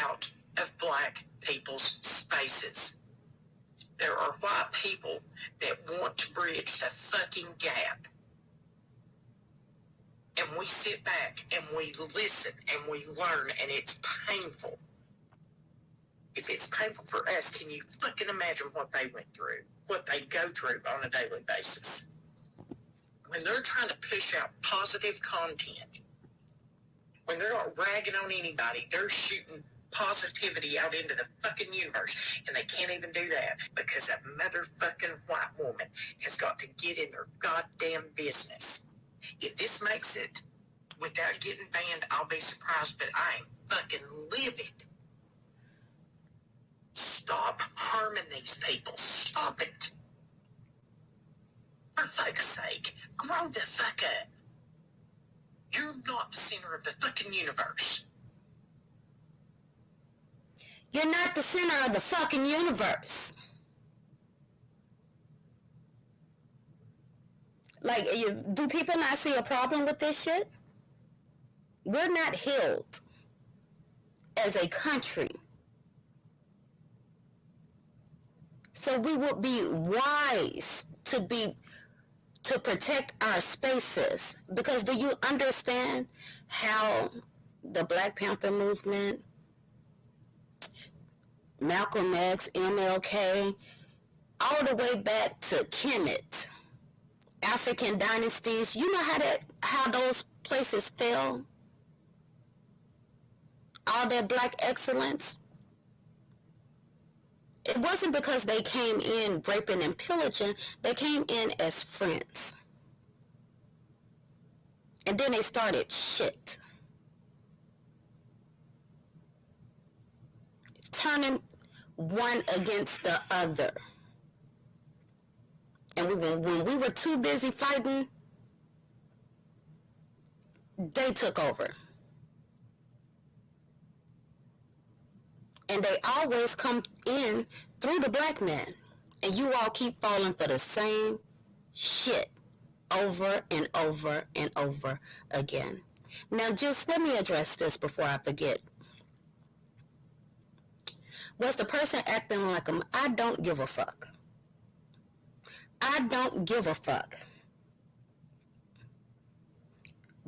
out of black people's spaces. There are white people that want to bridge the fucking gap. and we sit back and we listen and we learn, and it's painful. If it's painful for us, can you fucking imagine what they went through, what they go through on a daily basis? When they're trying to push out positive content, when they're not ragging on anybody, they're shooting positivity out into the fucking universe, and they can't even do that because that motherfucking white woman has got to get in their goddamn business. If this makes it without getting banned, I'll be surprised, but I am fucking livid. Stop harming these people. Stop it. For fuck's sake, grow the fuck up. You're not the center of the fucking universe. You're not the center of the fucking universe. Like, do people not see a problem with this shit? We're not healed as a country. So we would be wise to protect our spaces. Because do you understand how the Black Panther movement, Malcolm X, MLK, all the way back to Kemet, African dynasties, you know how those places fell? All that black excellence? It wasn't because they came in raping and pillaging. They came in as friends. And then they started shit. Turning one against the other. And when we were too busy fighting, they took over. And they always come in through the black man. And you all keep falling for the same shit over and over and over again. Now, just let me address this before I forget. Was the person acting like him? I don't give a fuck. I don't give a fuck.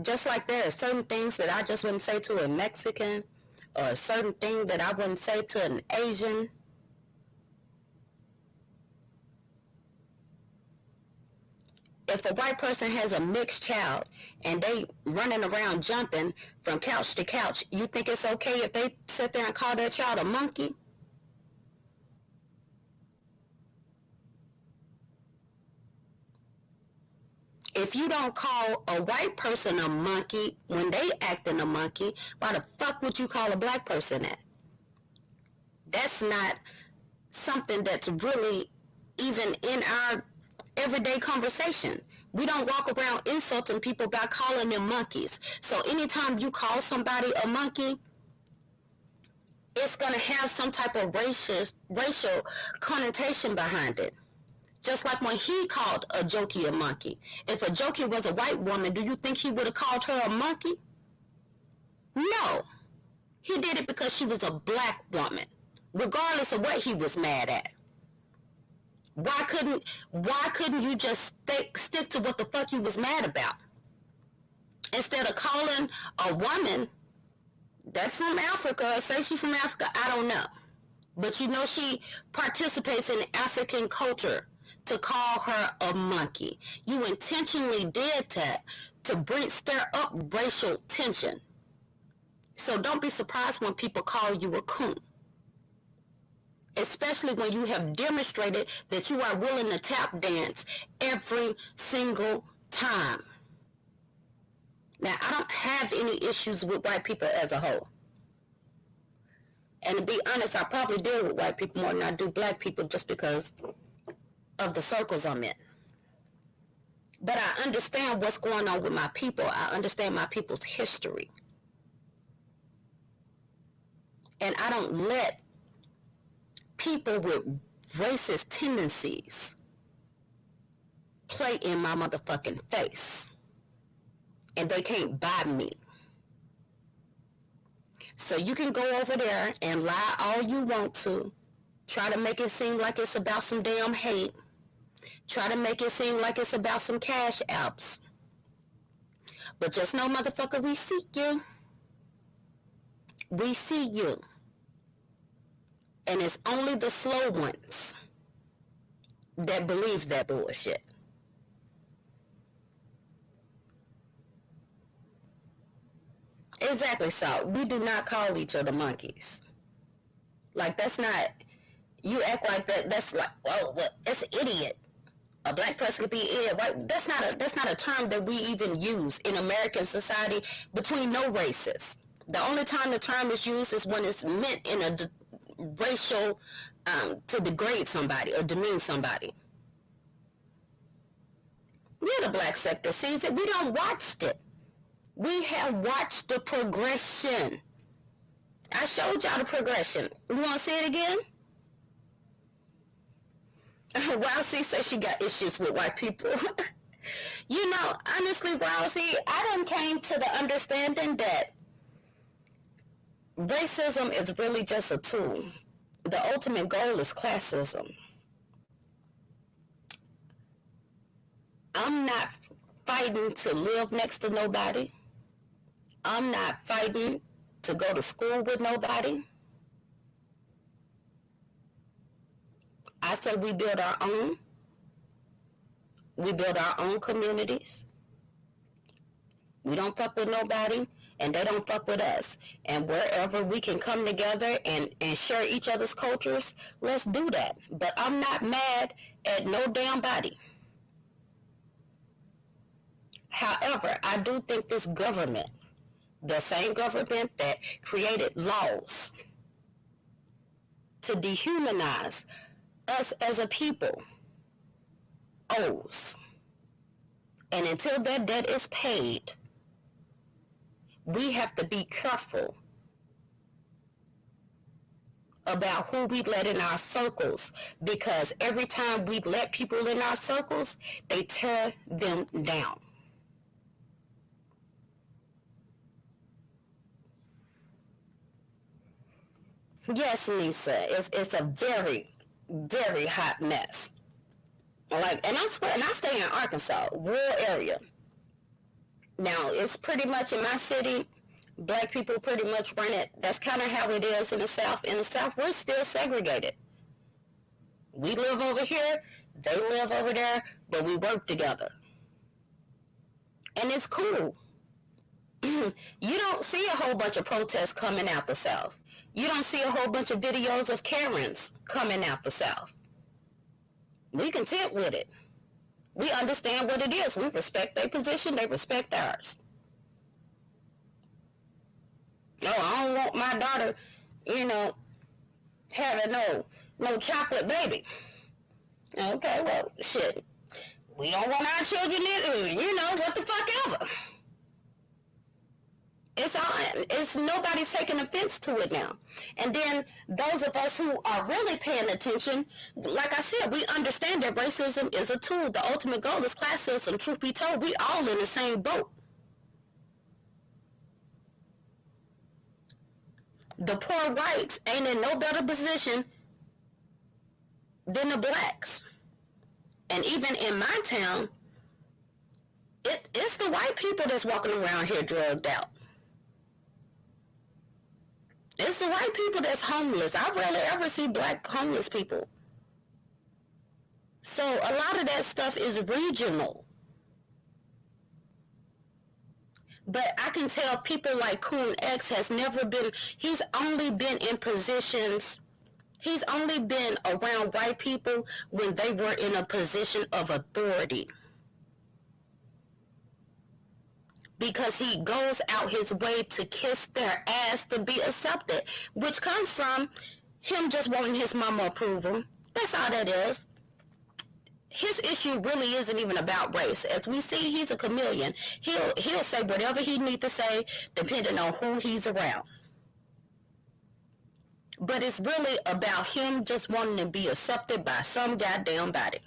Just like there are certain things that I just wouldn't say to a Mexican, or a certain thing that I wouldn't say to an Asian. If a white person has a mixed child and they running around jumping from couch to couch, you think it's okay if they sit there and call their child a monkey? If you don't call a white person a monkey when they acting a monkey, why the fuck would you call a black person that? That's not something that's really even in our everyday conversation. We don't walk around insulting people by calling them monkeys. So anytime you call somebody a monkey, it's going to have some type of racial connotation behind it. Just like when he called a Jokey a monkey. If a Jokey was a white woman, do you think he would have called her a monkey? No. He did it because she was a black woman, regardless of what he was mad at. Why couldn't you just stick to what the fuck you was mad about? Instead of calling a woman that's from Africa, or say she's from Africa, I don't know. But you know she participates in African culture. To call her a monkey. You intentionally did that to stir up racial tension. So don't be surprised when people call you a coon. Especially when you have demonstrated that you are willing to tap dance every single time. Now, I don't have any issues with white people as a whole. And to be honest, I probably deal with white people more than I do black people just because of the circles I'm in. But I understand what's going on with my people. I understand my people's history. And I don't let people with racist tendencies play in my motherfucking face. And they can't buy me. So you can go over there and lie all you want to. Try to make it seem like it's about some damn hate. Try to make it seem like it's about some cash apps. But just know, motherfucker, we see you. We see you. And it's only the slow ones that believe that bullshit. Exactly, so we do not call each other monkeys. Like, that's not, you act like that, that's like, well, it's an idiot. A black person could be an idiot. Right? That's not a term that we even use in American society between no races. The only time the term is used is when it's meant in a racial, to degrade somebody or demean somebody. Yeah, the black sector sees it. We don't watch it. We have watched the progression. I showed y'all the progression. You want to see it again? Wowsy says she got issues with white people. You know, honestly, Wowsy, I done came to the understanding that racism is really just a tool. The ultimate goal is classism. I'm not fighting to live next to nobody. I'm not fighting to go to school with nobody. I say we build our own. We build our own communities. We don't fuck with nobody, and they don't fuck with us. And wherever we can come together and share each other's cultures, let's do that. But I'm not mad at no damn body. However, I do think this government, the same government that created laws to dehumanize us as a people, owes. And until that debt is paid, we have to be careful about who we let in our circles, because every time we let people in our circles, they tear them down. Yes, Lisa, it's a very, very hot mess. Like, and I swear, and I stay in Arkansas, rural area. Now, it's pretty much in my city, black people pretty much run it. That's kind of how it is in the South. In the South, we're still segregated. We live over here, they live over there, but we work together. And it's cool. You don't see a whole bunch of protests coming out the South. You don't see a whole bunch of videos of Karens coming out the South. We content with it. We understand what it is. We respect their position. They respect ours. Oh, I don't want my daughter, having no chocolate baby. Okay, well, shit. We don't want our children, what the fuck ever. It's nobody's taking offense to it now. And then those of us who are really paying attention, like I said, we understand that racism is a tool. The ultimate goal is classism. Truth be told, we all in the same boat. The poor whites ain't in no better position than the blacks. And even in my town, it's the white people that's walking around here drugged out. It's the white people that's homeless. I rarely ever see black homeless people. So a lot of that stuff is regional. But I can tell people like Coon X he's only been in positions, he's only been around white people when they were in a position of authority. Because he goes out his way to kiss their ass to be accepted, which comes from him just wanting his mama approval. That's all that is. His issue really isn't even about race. As we see, he's a chameleon. He'll say whatever he needs to say depending on who he's around. But it's really about him just wanting to be accepted by some goddamn body.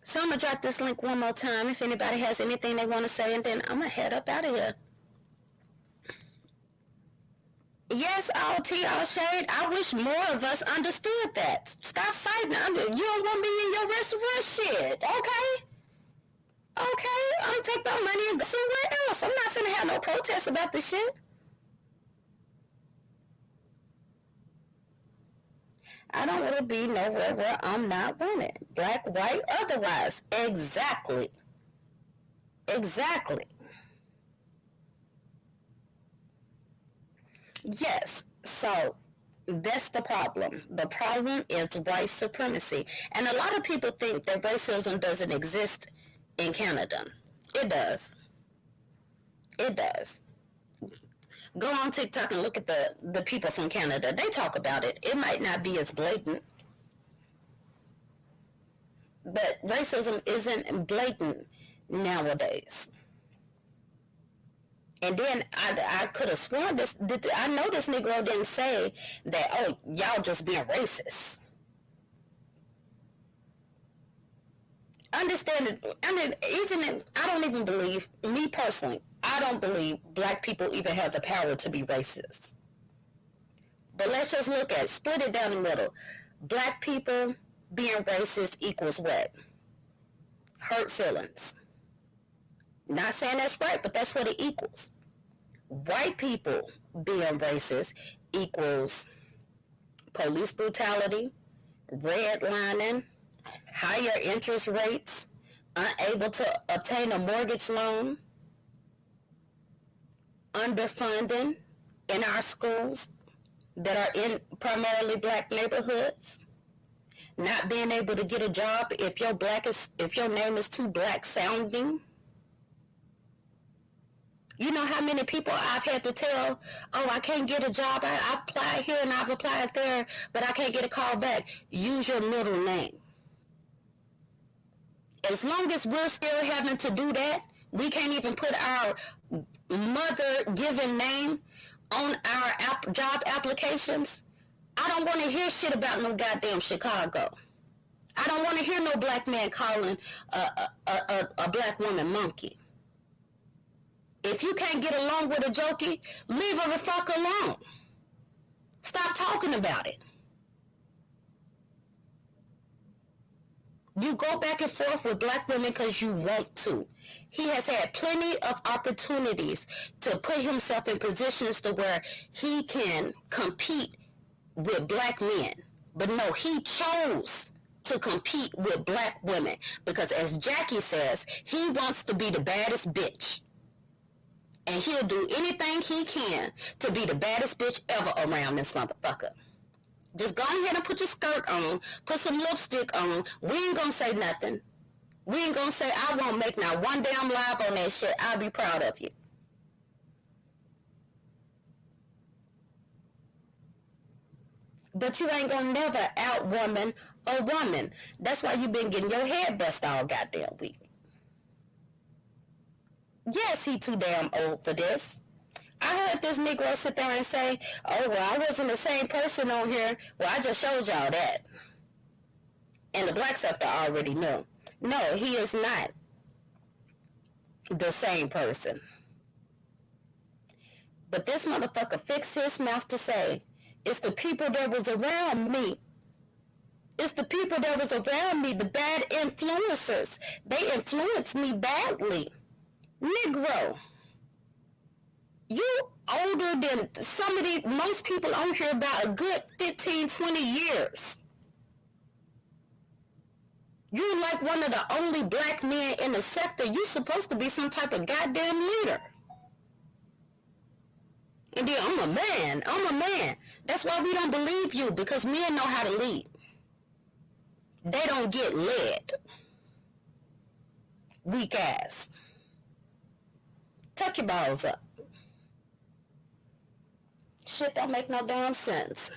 So I'm going to drop this link one more time if anybody has anything they want to say, and then I'm going to head up out of here. Yes, all tea, all shade. I wish more of us understood that. Stop fighting under. You don't want me in your restaurant? Shit. Okay. Okay. I'm gonna take my money and go somewhere else. I'm not finna have no protests about this shit. I don't want to be nowhere where I'm not wanted. Black, white, otherwise. Exactly. Exactly. Yes. So that's the problem. The problem is white supremacy. And a lot of people think that racism doesn't exist in Canada. It does. It does. Go on TikTok and look at the people from Canada. They talk about it. It might not be as blatant, but racism isn't blatant nowadays. And then I could have sworn this. I know this Negro didn't say that, oh, y'all just being racist. Understand it. I mean, I don't even believe, me personally, I don't believe black people even have the power to be racist. But let's just look at it. Split it down the middle. Black people being racist equals what? Hurt feelings. Not saying that's right, but that's what it equals. White people being racist equals police brutality, redlining, higher interest rates, unable to obtain a mortgage loan, underfunding in our schools that are in primarily black neighborhoods, not being able to get a job if your name is too black sounding. You know how many people I've had to tell, oh, I can't get a job. I've applied here and I've applied there, but I can't get a call back. Use your middle name. As long as we're still having to do that, we can't even put our mother given name on our job applications. I don't want to hear shit about no goddamn Chicago. I don't want to hear no black man calling a black woman monkey. If you can't get along with a jokey, leave her the fuck alone. Stop talking about it. You go back and forth with black women because you want to. He has had plenty of opportunities to put himself in positions to where he can compete with black men. But no, he chose to compete with black women because, as Jackie says, he wants to be the baddest bitch. And he'll do anything he can to be the baddest bitch ever around this motherfucker. Just go ahead and put your skirt on, put some lipstick on. We ain't gonna say nothing. We ain't gonna say, I won't make not one damn live on that shit. I'll be proud of you. But you ain't gonna never out-woman a woman. That's why you been getting your head bust all goddamn week. Yes, he too damn old for this. I heard this Negro sit there and say, oh, well, I wasn't the same person on here. Well, I just showed y'all that. And the black sector already knew. No, he is not the same person. But this motherfucker fixed his mouth to say, it's the people that was around me. It's the people that was around me, the bad influencers. They influenced me badly. Negro, you older than most people on here about a good 15, 20 years. You like one of the only black men in the sector. You supposed to be some type of goddamn leader. And then, I'm a man. That's why we don't believe you, because men know how to lead. They don't get led. Weak ass. Tuck your balls up. Shit don't make no damn sense.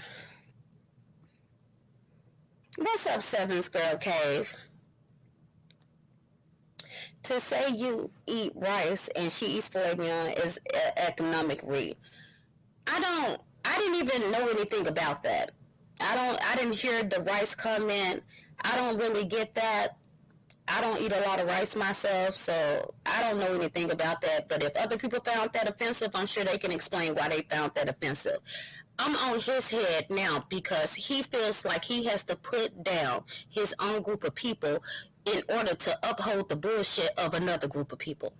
What's up, Sevens Girl Cave? To say you eat rice and she eats filet mignon is economic read. I didn't even know anything about that. I didn't hear the rice comment. I don't really get that. I don't eat a lot of rice myself, so I don't know anything about that. But if other people found that offensive, I'm sure they can explain why they found that offensive. I'm on his head now because he feels like he has to put down his own group of people in order to uphold the bullshit of another group of people.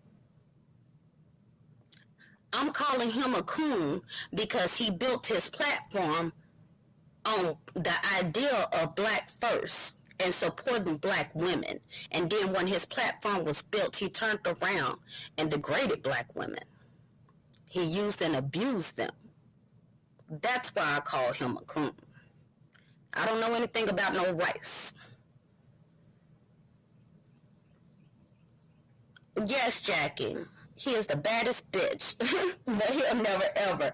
I'm calling him a coon because he built his platform on the idea of black first and supporting black women. And then when his platform was built, he turned around and degraded black women. He used and abused them. That's why I call him a coon. I don't know anything about no rice. Yes, Jackie, he is the baddest bitch, but he'll never ever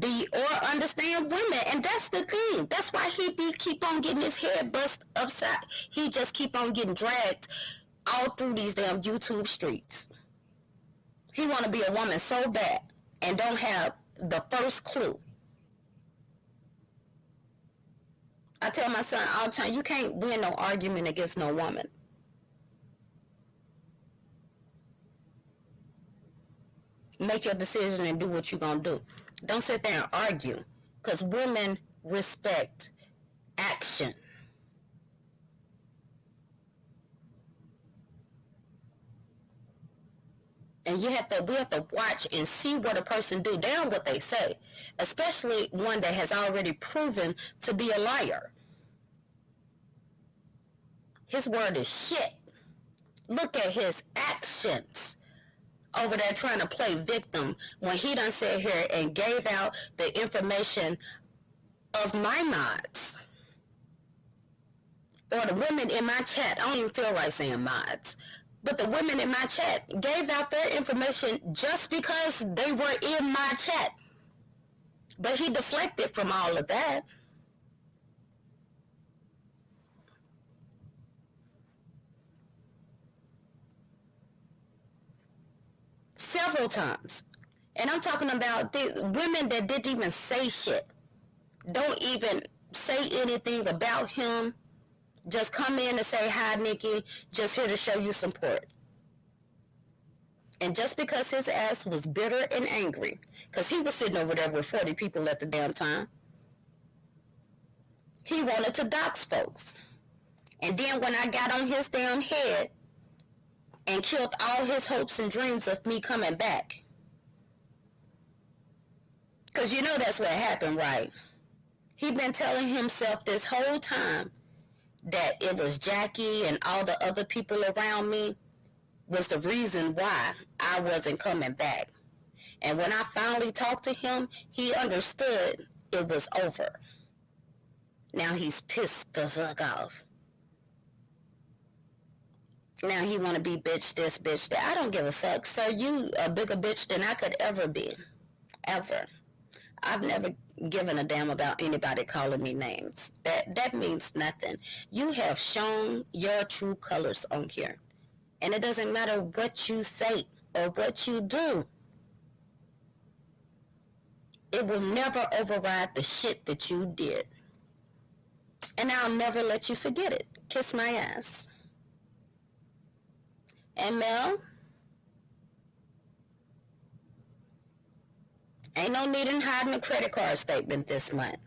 be or understand women, and that's the thing. That's why he keep on getting his head bust upside. He just keep on getting dragged all through these damn YouTube streets. He want to be a woman so bad and don't have the first clue. I tell my son all the time, you can't win no argument against no woman. Make your decision and do what you're going to do. Don't sit there and argue, because women respect action. And we have to watch and see what a person do, damn what they say, especially one that has already proven to be a liar. His word is shit. Look at his actions over there trying to play victim when he done sat here and gave out the information of my mods or the women in my chat. I don't even feel right saying mods, but the women in my chat gave out their information just because they were in my chat. But he deflected from all of that. Several times. And I'm talking about the women that didn't even say shit. Don't even say anything about him. Just come in and say, hi, Nikki. Just here to show you support. And just because his ass was bitter and angry, because he was sitting over there with 40 people at the damn time, he wanted to dox folks. And then when I got on his damn head and killed all his hopes and dreams of me coming back. Because you know that's what happened, right? He been telling himself this whole time that it was Jackie and all the other people around me was the reason why I wasn't coming back. And when I finally talked to him, he understood it was over. Now he's pissed the fuck off. Now he want to be bitch this, bitch that. I don't give a fuck. So you a bigger bitch than I could ever be. Ever. I've never given a damn about anybody calling me names. That means nothing. You have shown your true colors on here. And it doesn't matter what you say or what you do. It will never override the shit that you did. And I'll never let you forget it. Kiss my ass. And Mel, ain't no need in hiding a credit card statement this month.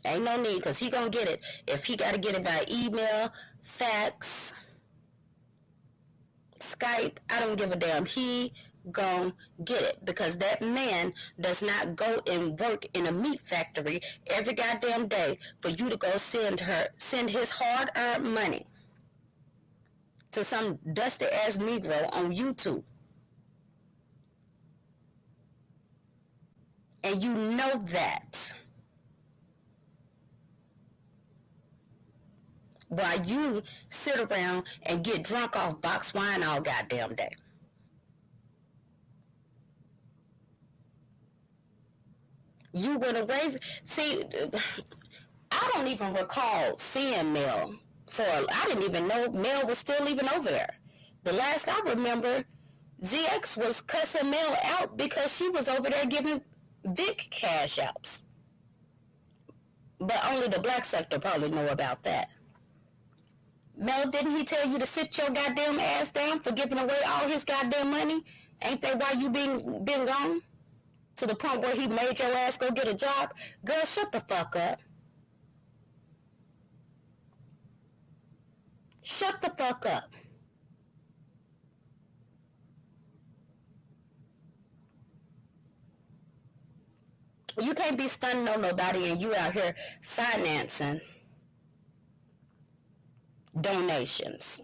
Ain't no need, because he gonna get it. If he gotta get it by email, fax, Skype, I don't give a damn. He gonna get it, because that man does not go and work in a meat factory every goddamn day for you to go send his hard-earned money to some dusty-ass Negro on YouTube. And you know that. While you sit around and get drunk off box wine all goddamn day. You went away. See, I don't even recall seeing Mel. I didn't even know Mel was still even over there. The last I remember, ZX was cussing Mel out because she was over there giving Vic cash outs. But only the black sector probably know about that. Mel, didn't he tell you to sit your goddamn ass down for giving away all his goddamn money? Ain't that why you been gone? To the point where he made your ass go get a job? Girl, shut the fuck up. Shut the fuck up. You can't be stunning on nobody and you out here financing donations.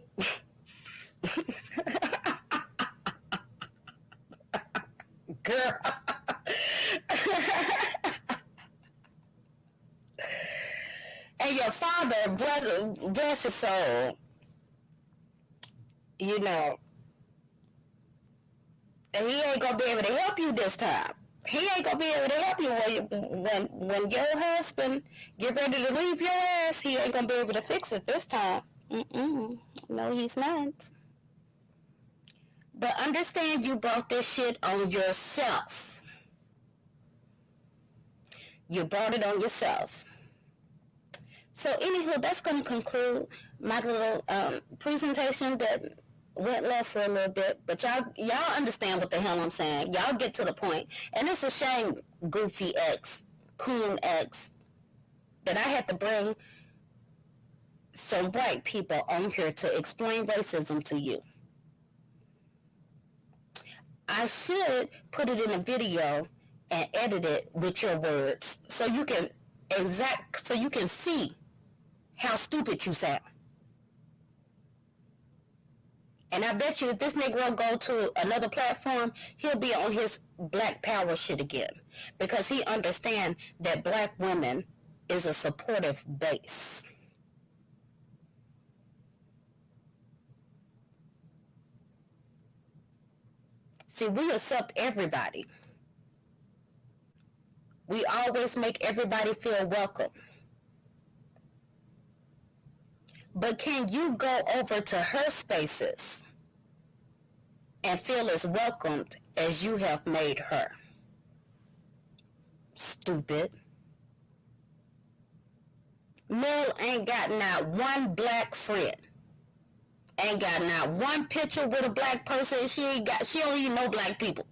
Girl. And your father, bless his soul, you know, he ain't gonna be able to help you this time. He ain't gonna be able to help you when your husband get ready to leave your ass. He ain't gonna be able to fix it this time. No, he's not. But understand, you brought this shit on yourself. You brought it on yourself. So anywho, that's going to conclude my little presentation that went left for a little bit. But y'all understand what the hell I'm saying. Y'all get to the point. And it's a shame, Goofy X, Coon X, that I had to bring some white people on here to explain racism to you. I should put it in a video and edit it with your words so you can see how stupid you sound. And I bet you if this Negro go to another platform, he'll be on his black power shit again. Because he understands that black women is a supportive base. See, we accept everybody. We always make everybody feel welcome. But can you go over to her spaces and feel as welcomed as you have made her? Stupid. Mel ain't got not one black friend. Ain't got not one picture with a black person. She don't even know black people.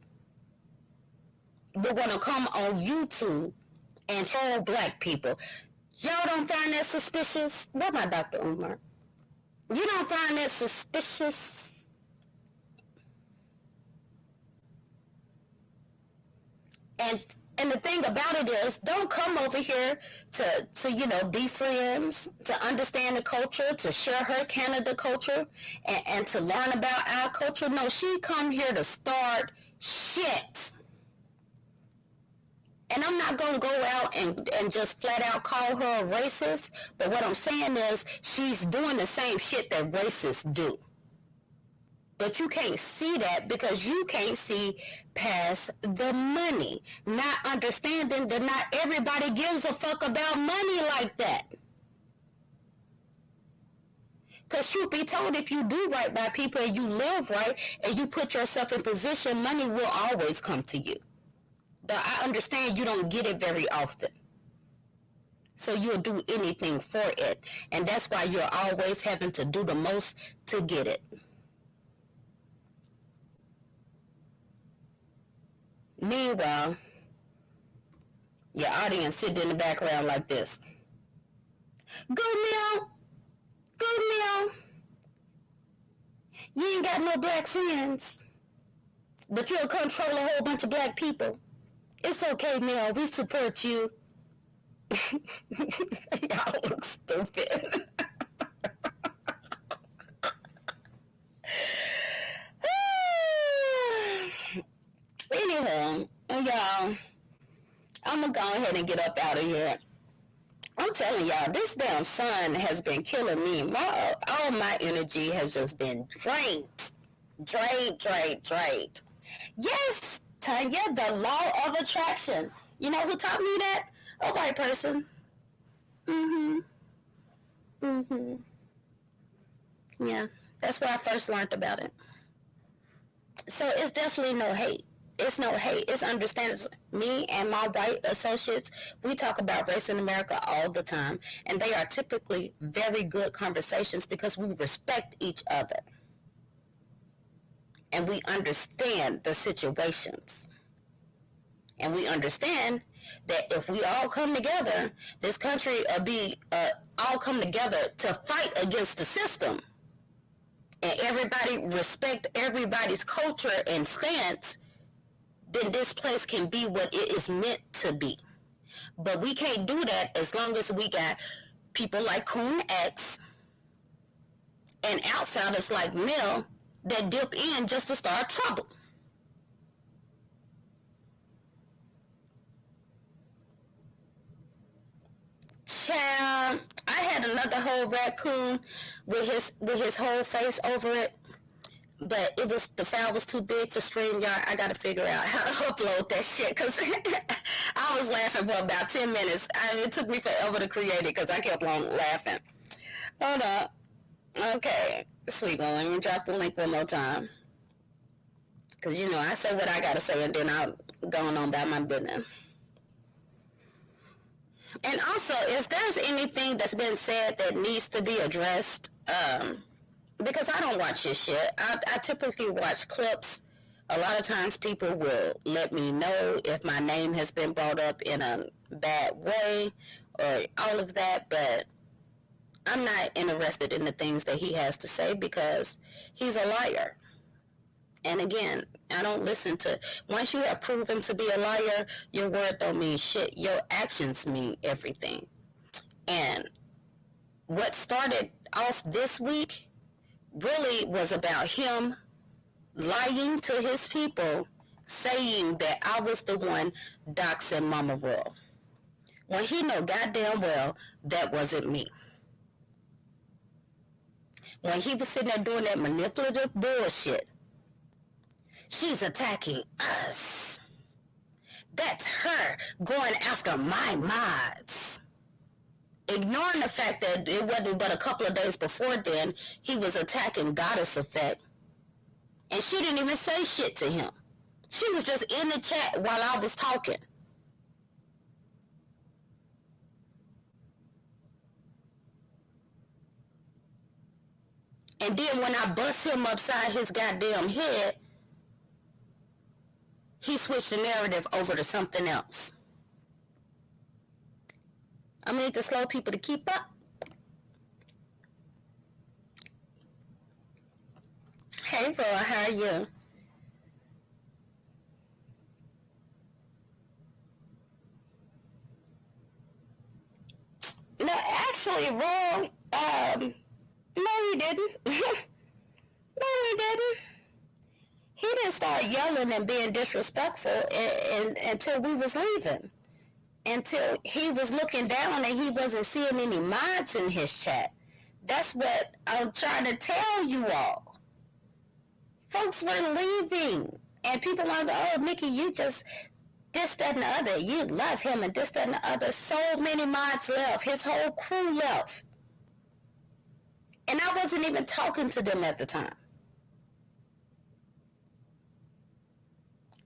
But wanna come on YouTube and troll black people. Y'all don't find that suspicious? What my Dr. Umar? You don't find that suspicious? And the thing about it is, don't come over here to be friends, to understand the culture, to share her Canada culture, and to learn about our culture. No, she come here to start shit. And I'm not going to go out and just flat out call her a racist, but what I'm saying is she's doing the same shit that racists do. But you can't see that because you can't see past the money, not understanding that not everybody gives a fuck about money like that. Because truth be told, if you do right by people and you live right and you put yourself in position, money will always come to you. But I understand you don't get it very often. So you'll do anything for it. And that's why you're always having to do the most to get it. Meanwhile, your audience sitting in the background like this. Go Mel! Go Mel! You ain't got no black friends. But you'll control a whole bunch of black people. It's okay, Mel. We support you. Y'all look stupid. Anyhow, y'all, I'm going to go ahead and get up out of here. I'm telling y'all, this damn sun has been killing me. All my energy has just been drained. Drained. Yes, Tanya, the law of attraction. You know who taught me that? A white person. Yeah, that's where I first learned about it. So it's definitely no hate. It's no hate. It's understanding. Me and my white associates, we talk about race in America all the time, and they are typically very good conversations because we respect each other and we understand the situations. And we understand that if we all come together, this country will be all come together to fight against the system, and everybody respect everybody's culture and stance, then this place can be what it is meant to be. But we can't do that as long as we got people like Coon X and outsiders like Mel that dip in just to start trouble. Child, I had another whole raccoon with his whole face over it, but the file was too big for StreamYard. I gotta figure out how to upload that shit because I was laughing for about 10 minutes. It took me forever to create it because I kept on laughing. Hold up. Okay, sweet one. Let me drop the link one more time. Because, you know, I say what I gotta say and then I'll go on about my business. And also, if there's anything that's been said that needs to be addressed, because I don't watch this shit. I typically watch clips. A lot of times people will let me know if my name has been brought up in a bad way or all of that, but I'm not interested in the things that he has to say because he's a liar. And again, I don't listen to, once you have proven to be a liar, your word don't mean shit. Your actions mean everything. And what started off this week really was about him lying to his people, saying that I was the one doxing Mama Rural, when he know goddamn well that wasn't me. When he was sitting there doing that manipulative bullshit, she's attacking us. That's her going after my mods. Ignoring the fact that it wasn't but a couple of days before then, he was attacking Goddess Effect. And she didn't even say shit to him. She was just in the chat while I was talking. And then when I bust him upside his goddamn head, he switched the narrative over to something else. I'm gonna need to slow people to keep up. Hey, Roy, how are you? No, actually, Roy, no, he didn't. No, he didn't. He didn't start yelling and being disrespectful until we was leaving. Until he was looking down and he wasn't seeing any mods in his chat. That's what I'm trying to tell you all. Folks were leaving. And people wanted to, oh, Nikki, you just this, that, and the other. You love him and this, that, and the other. So many mods left. His whole crew left. And I wasn't even talking to them at the time.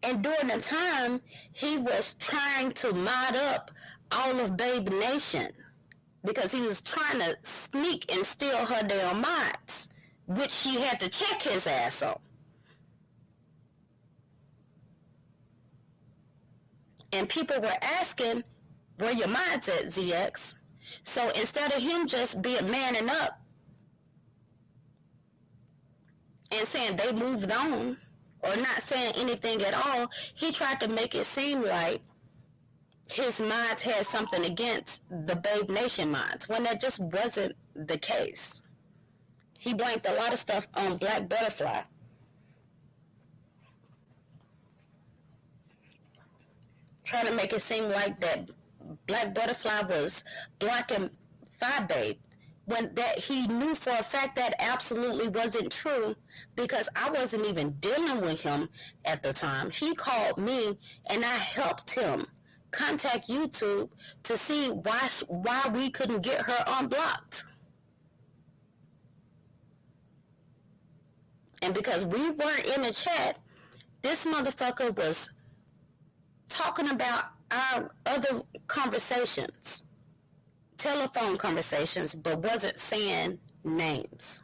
And during the time, he was trying to mod up all of Babe Nation because he was trying to sneak and steal her damn mods, which she had to check his ass on. And people were asking, where your mods at, ZX? So instead of him just being manning up and saying they moved on, or not saying anything at all, he tried to make it seem like his mods had something against the Babe Nation mods, when that just wasn't the case. He blamed a lot of stuff on Black Butterfly. Trying to make it seem like that Black Butterfly was blocking Phi Babe, when that he knew for a fact that absolutely wasn't true, because I wasn't even dealing with him at the time. He called me and I helped him contact YouTube to see why we couldn't get her unblocked. And because we weren't in the chat, This motherfucker was talking about our other conversations, telephone conversations, but wasn't saying names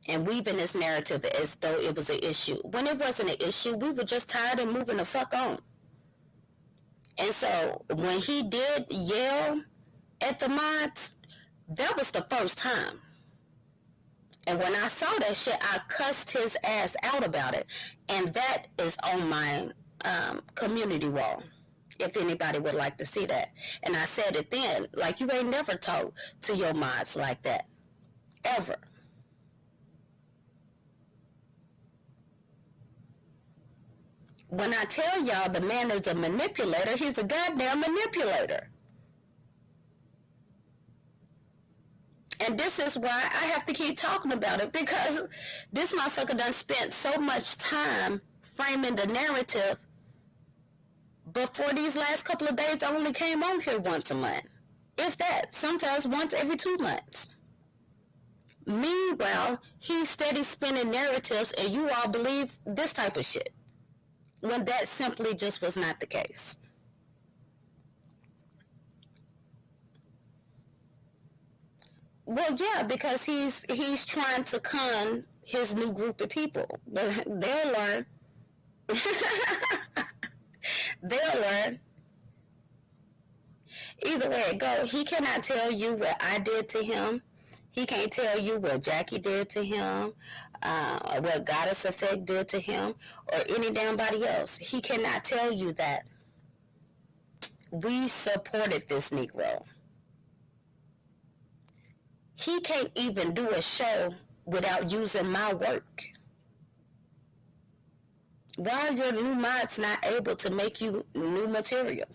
and weaving this narrative as though it was an issue. When it wasn't an issue, we were just tired and moving the fuck on. And so when he did yell at the mods, that was the first time. And when I saw that shit, I cussed his ass out about it. And that is on my community wall, if anybody would like to see that. And I said it then, like, you ain't never talked to your mods like that, ever. When I tell y'all the man is a manipulator, he's a goddamn manipulator. And this is why I have to keep talking about it, because this motherfucker done spent so much time framing the narrative. But for these last couple of days, I only came on here once a month. If that, sometimes once every 2 months. Meanwhile, he's steady spinning narratives and you all believe this type of shit, when that simply just was not the case. Well, yeah, because he's trying to con his new group of people. But they'll learn. They'll learn. Either way it go, he cannot tell you what I did to him. He can't tell you what Jackie did to him, or what Goddess Effect did to him, or any damn body else. He cannot tell you that we supported this Negro. He can't even do a show without using my work. Why are your new mods not able to make you new material?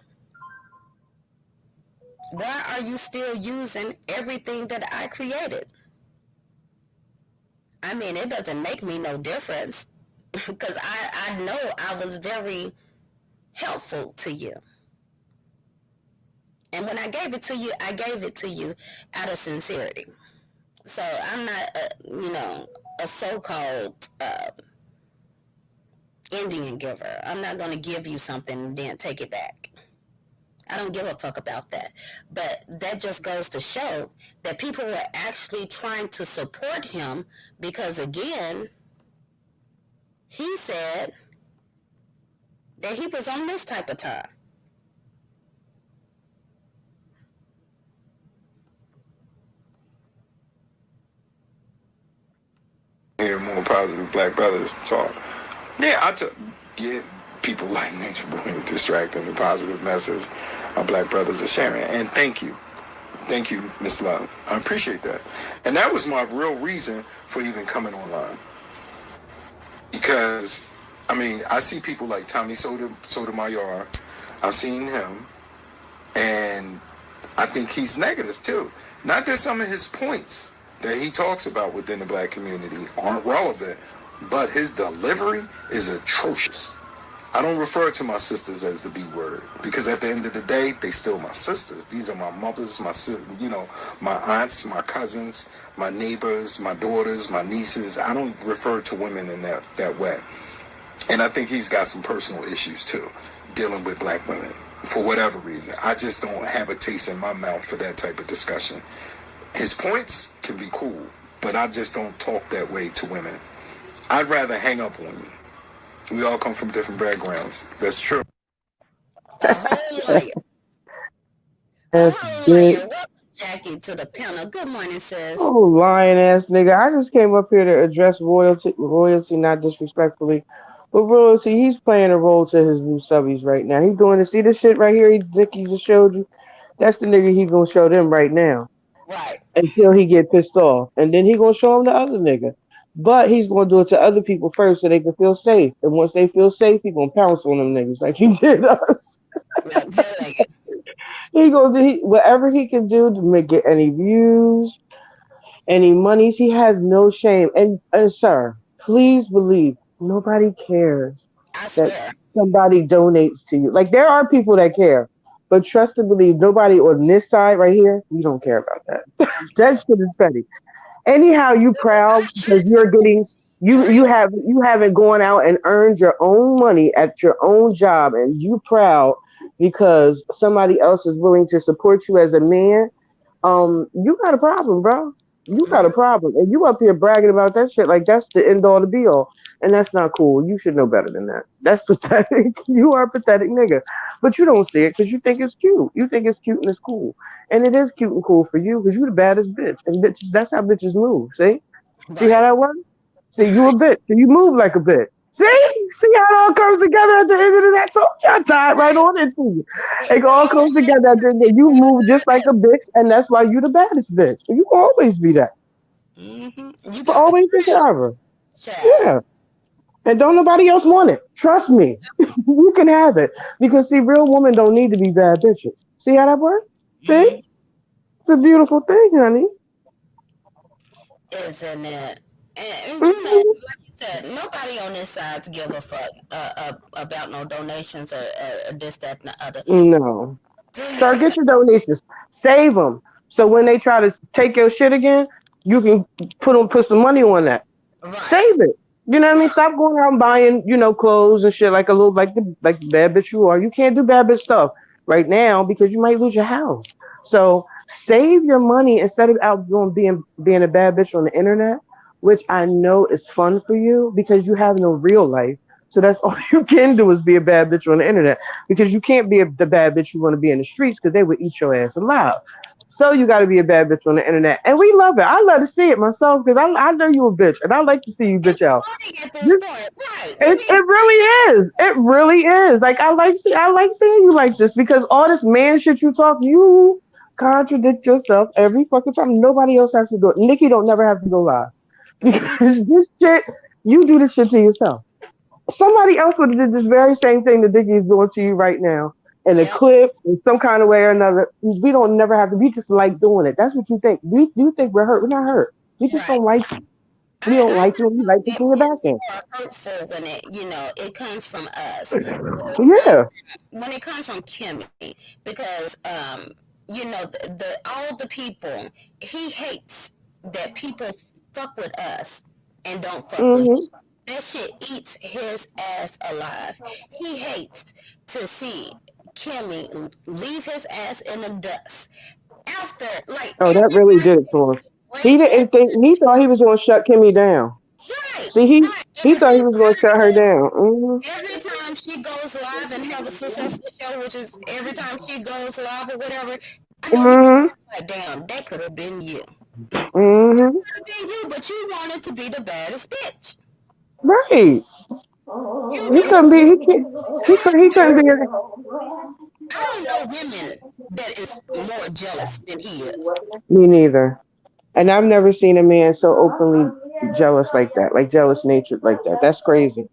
Why are you still using everything that I created? I mean, it doesn't make me no difference, because I know I was very helpful to you. And when I gave it to you, I gave it to you out of sincerity. So I'm not, a so-called Indian giver. I'm not going to give you something and then take it back. I don't give a fuck about that. But that just goes to show that people were actually trying to support him, because, again, he said that he was on this type of time. Hear more positive black brothers talk. Yeah, people like Nature Boy distracting the positive message our black brothers are sharing. And thank you, Miss Love. I appreciate that. And that was my real reason for even coming online. Because, I mean, I see people like Tommy Sotomayor. I've seen him, and I think he's negative too. Not that some of his points that he talks about within the black community aren't relevant, but his delivery is atrocious. I don't refer to my sisters as the B word, because at the end of the day, they still my sisters. These are my mothers, my aunts, my cousins, my neighbors, my daughters, my nieces. I don't refer to women in that way. And I think he's got some personal issues too, dealing with black women for whatever reason. I just don't have a taste in my mouth for that type of discussion. His points can be cool, but I just don't talk that way to women. I'd rather hang up on you. We all come from different backgrounds. That's true. A whole lawyer. Welcome, Jackie, to the panel. Good morning, sis. Oh, lying ass nigga. I just came up here to address royalty, not disrespectfully, but royalty. He's playing a role to his new subbies right now. He's doing see this shit right here. Nicky just showed you. That's the nigga he gonna show them right now. Right. Until he get pissed off, and then he gonna show them the other nigga. But he's gonna do it to other people first, so they can feel safe. And once they feel safe, he gonna pounce on them niggas like he did us. He gonna do whatever he can do to get any views, any monies. He has no shame. And sir, please believe nobody cares that somebody donates to you. Like, there are people that care, but trust and believe nobody on this side right here, we don't care about that. That shit is petty. Anyhow, you proud because you're getting You haven't gone out and earned your own money at your own job, and you proud because somebody else is willing to support you as a man. You got a problem, bro. You got a problem, and you up here bragging about that shit like that's the end all to be all, and that's not cool. You should know better than that. That's pathetic. You are a pathetic nigga, but you don't see it because you think it's cute. You think it's cute and it's cool, and it is cute and cool for you because you the baddest bitch, and bitches. That's how bitches move. See how Right. that works? See, you a bitch, so you move like a bitch. See how it all comes together at the end of that. So I tied right on into you. It all comes together at the end. You move just like a bitch, and that's why you the baddest bitch. And you will always be that. You For got the always and forever. child. Yeah. And don't nobody else want it. Trust me. You can have it. Because see, real women don't need to be bad bitches. See how that works? See? It's a beautiful thing, honey. Isn't it? And Mhm. like you said, nobody on this side's give a fuck about no donations or this, that, and the other. No. Do Sir, your get your donations. Save them. So when they try to take your shit again, you can put some money on that. right, Save it. You know what I mean? Stop going out and buying, clothes and shit like a little like the bad bitch you are. You can't do bad bitch stuff right now because you might lose your house. So save your money instead of out doing being a bad bitch on the internet, which I know is fun for you because you have no real life. So that's all you can do is be a bad bitch on the internet because you can't be the bad bitch you want to be in the streets because they would eat your ass alive. So you got to be a bad bitch on the internet, and we love it. I love to see it myself because I know you a bitch, and I like to see you bitch it's out. funny at this This, point, right? We it need really is. It really is. Like I like seeing you like this because all this man shit you talk, you contradict yourself every fucking time. Nobody else has to do it. Nikki don't never have to go live because this shit you do this shit to yourself. Somebody else would have did this very same thing that Dickie is doing to you right now in a yep, clip in some kind of way or another. We don't never have to. We just like doing it. That's what you think. You think we're hurt. We're not hurt. We just right. don't like you. We don't I like you. just We like to think see your back it's end. more hurtful when it comes from us. Yeah. When it comes from Kimmy, because the all the people he hates that people fuck with us and don't fuck with him. Mhm. That shit eats his ass alive. He hates to see Kimmy leave his ass in the dust after like Oh, that really everybody did it for him. He great didn't think. He thought he was going to shut Kimmy down. right, See, he right, he and thought he then was going to shut her down. Mhm. every time she goes live and have a successful show, which is every time she goes live or whatever, I know he's Mhm. like, damn, that could have been you. Mhm. Could have been you, but you wanted to be the baddest bitch. Right. You He did. couldn't be. He can't. He couldn't be. I don't know women that is more jealous than he is. Me neither. And I've never seen a man so openly jealous like that, like jealous natured like that. That's crazy.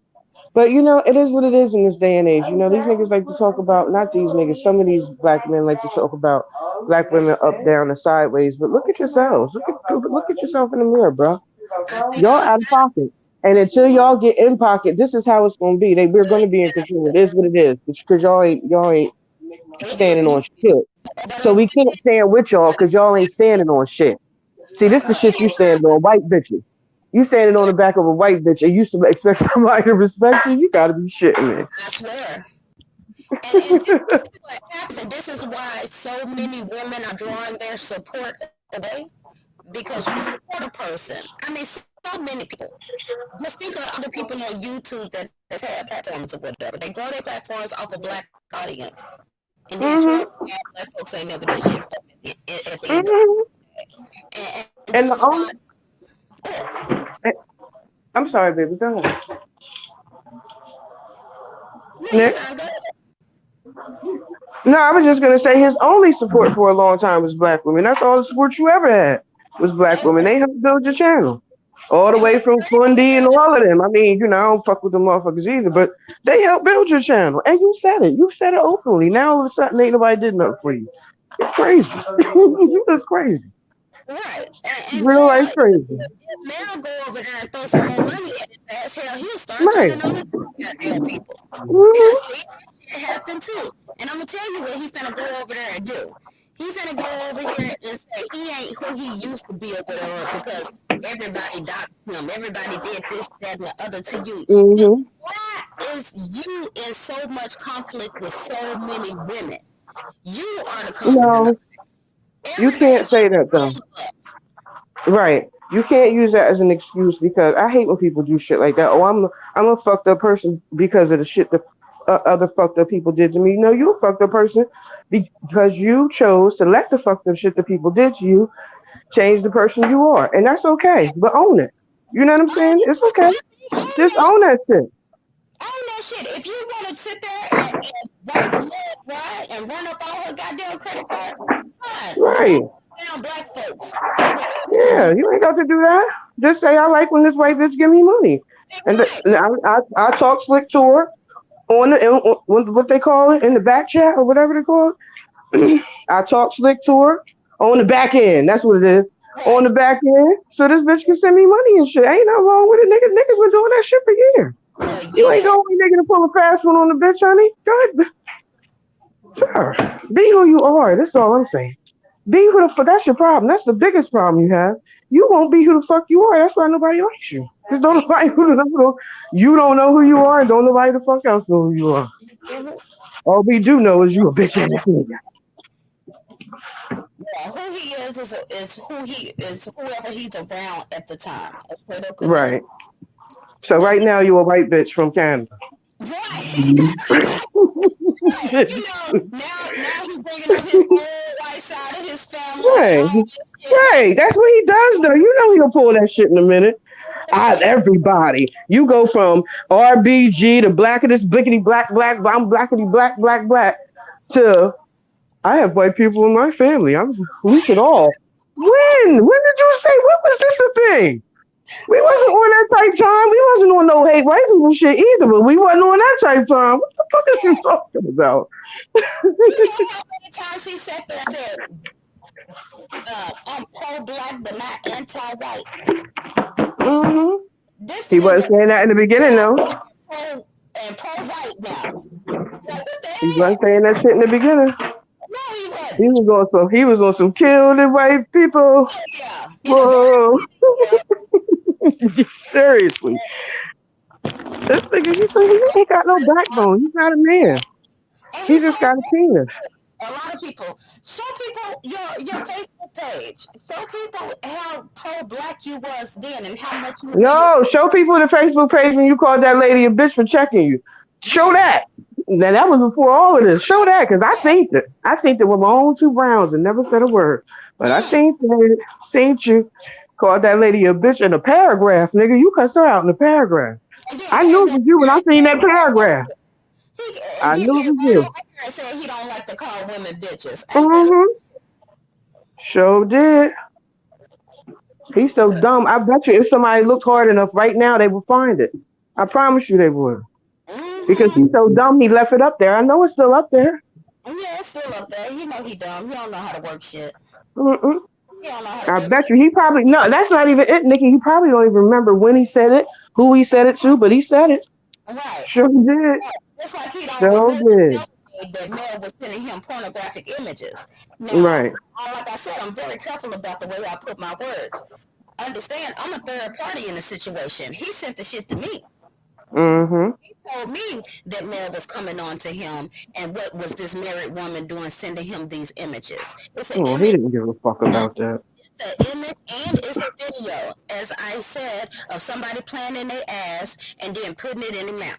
But it is what it is in this day and age. These niggas like to talk about not these niggas. Some of these black men like to talk about black women up, down, and sideways. But look at yourselves. Look at yourself in the mirror, bro. I see it Y'all all the out of time. pocket. And until y'all get in pocket, this is how it's gonna be. We're gonna be in control. It is what it is. Because y'all ain't standing on shit. So we can't stand with y'all because y'all ain't standing on shit. See, this the shit you stand on, white bitches. You standing on the back of a white bitch and you expect somebody to respect you? You gotta be shitting me. I swear. And this is what happens. And this is why so many women are drawing their support away because you support a person. I mean, so many people. Just think of other people on YouTube that have platforms or whatever. They grow their platforms off a black audience. And then swear Mhm. black folks ain't never did shit for them at the end of Mhm. it. And And this the is only, why. Oh, I'm sorry, baby. Go ahead. no, you Nick. fine. Go ahead. No, I was just gonna say his only support for a long time was black women. That's all the support you ever had was black women. They helped build your channel. All the And way what's from Fundy and all of them. I mean, I don't fuck with the motherfuckers either, but they helped build your channel. And you said it. You said it openly. Now all of a sudden ain't nobody did nothing for you. You're crazy. You just crazy. right. And Real life hell, crazy. if Mel go over there and throw some more money at his ass, hell, he'll start Right. turning on the goddamn people. Mhm. Because see, that shit happened too. And I'm gonna tell you what he finna go over there and do. He finna go over here and say he ain't who he used to be or whatever because Everybody doxed him. Everybody did this, that, and the other to you. Mm-hmm. Why is you in so much conflict with so many women? You are the common denominator. No, you can't say that though. Right. You can't use that as an excuse because I hate when people do shit like that. Oh, I'm a fucked up person because of the shit that other fucked up people did to me. No, you a fucked up person because you chose to let the fucked up shit that people did to you change the person you are, and that's okay. But own it. You know what I'm saying? It's okay. Just own that shit. Own that shit. If you want to sit there and wipe legs, right, and run up all her goddamn credit cards, fine. Right. Down black folks. Yeah, you ain't got to do that. Just say I like when this white bitch give me money, and I talk slick to her on what they call it in the back chat or whatever they call it. I talk slick to her on the back end. That's what it is. On the back end, so this bitch can send me money and shit. Ain't nothing wrong with it, nigga. Niggas been doing that shit for years. You ain't going nigga to pull a fast one on the bitch, honey. Go ahead. Sure. Be who you are. That's all I'm saying. Be who the fuck. That's your problem. That's the biggest problem you have. You won't be who the fuck you are. That's why nobody likes you. Because don't nobody you don't know who you are, and don't nobody the fuck else know who you are. All we do know is you a bitch ass nigga. Yeah, who he is who he is, whoever he's around at the time. Right. So right now you're a white bitch from Canada. Right. Right. Now he's bringing up his whole white side of his family. Right. Right. That's what he does though. You know he'll pull that shit in a minute. Everybody. You go from RBG to blackity blickety black, I'm blackity black to I have white people in my family. We should all. When did you say? When was this a thing? We wasn't on that type time. We wasn't on no hate white people shit either, but we wasn't on that type time. What the fuck is you talking about? You know how many times he sat there and said, I'm pro-black but not anti-white. Mm-hmm. He wasn't saying that in the beginning, though. Pro-white now. He wasn't saying that shit in the beginning. No, he wasn't. He was on some kill the white people. Oh, yeah. Whoa. Seriously. This nigga, he ain't got no backbone. He's not a man. He just got a penis. A lot of people. Show people your Facebook page. Show people how pro-black you was then and how much you No, show people the Facebook page when you called that lady a bitch for checking you. Show that. Now that was before all of this. Show that, because I seen it. I seen it with my own 2 browns and never said a word. But I seen you called that lady a bitch in a paragraph, nigga. You cussed her out in a paragraph. I knew it was you when I seen that paragraph. I knew it was you. Said he don't like to call women bitches. Sure did. He's so dumb. I bet you if somebody looked hard enough right now, they would find it. I promise you they would. Because he's so dumb, he left it up there. I know it's still up there. Yeah, it's still up there. You know he dumb. He don't know how to work shit. I bet you he probably no. That's not even it, Nikki. He probably don't even remember when he said it, who he said it to, but he said it. Right. Sure did. Just like he don't remember that Mel was sending him pornographic images. Now, right. Like I said, I'm very careful about the way I put my words. Understand? I'm a third party in the situation. He sent the shit to me. He told me that Mel was coming on to him, and what was this married woman doing, sending him these images? He didn't give a fuck about that. It's an image and it's a video, as I said, of somebody playing in their ass and then putting it in their mouth.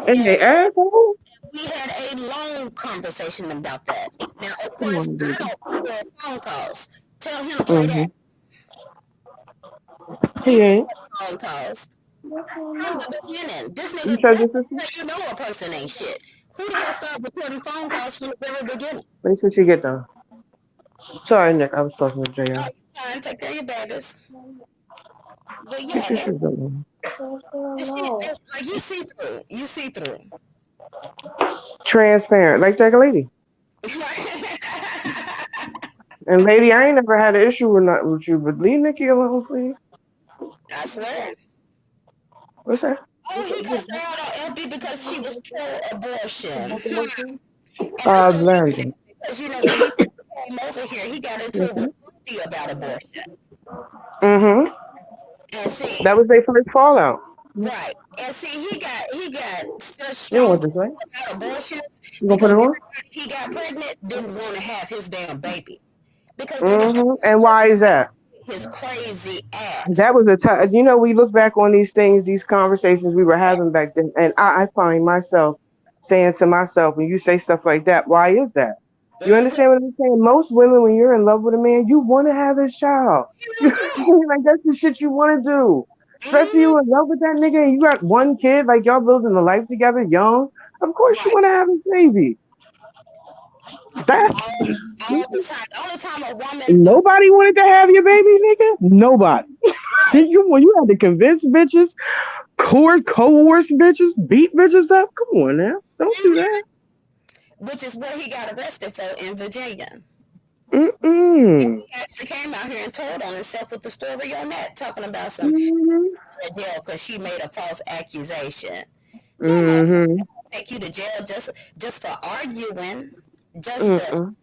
In their asshole? We had a long conversation about that. Now, of course, I don't do phone calls. Tell him to play that. He ain't. Phone calls. From the beginning, this nigga, you know a person ain't shit. Who the hell started recording phone calls from the very beginning? Wait till she get done. Sorry, Nick. I was talking to JR. Fine, take care of your babies. But yeah, like you see through. You see through. Transparent, like that lady. And lady, I ain't never had an issue with nothing with you, but leave Nikki alone, please. I swear. What's that? Oh, he cussed her out on LB because she was pro-abortion. Larry. Because, you know, when he came over here, he got into it with Ruthie about abortion. Mm-hmm. And see, That was their first fallout. right. And see, he got such You know what strong to say? feelings about abortions You gonna put it because on? everybody he got pregnant didn't want to have his damn baby because they didn't Mm-hmm. And why is that? his crazy ass. That was a time. You know, we look back on these things, these conversations we were having back then, and I find myself saying to myself, when you say stuff like that, why is that? You Mhm. understand what I'm saying? Most women, when you're in love with a man, you want to have his child. You do. Like that's the shit you want to do. Especially Mhm. you in love with that nigga and you got one kid, like y'all building a life together, young. Of course you Right. want to have his baby. That's All the time. The only time a woman nobody wanted to have your baby, nigga. Nobody. right, You had to convince bitches, coerce bitches, beat bitches up. Come on now, don't do that. which is what he got arrested for in Virginia. Mm-mm. He actually came out here and told on himself with the story on that, talking about some Mm-hmm. jail because she made a false accusation. No, Mm-hmm. take you to jail just for arguing, just for Mm-mm.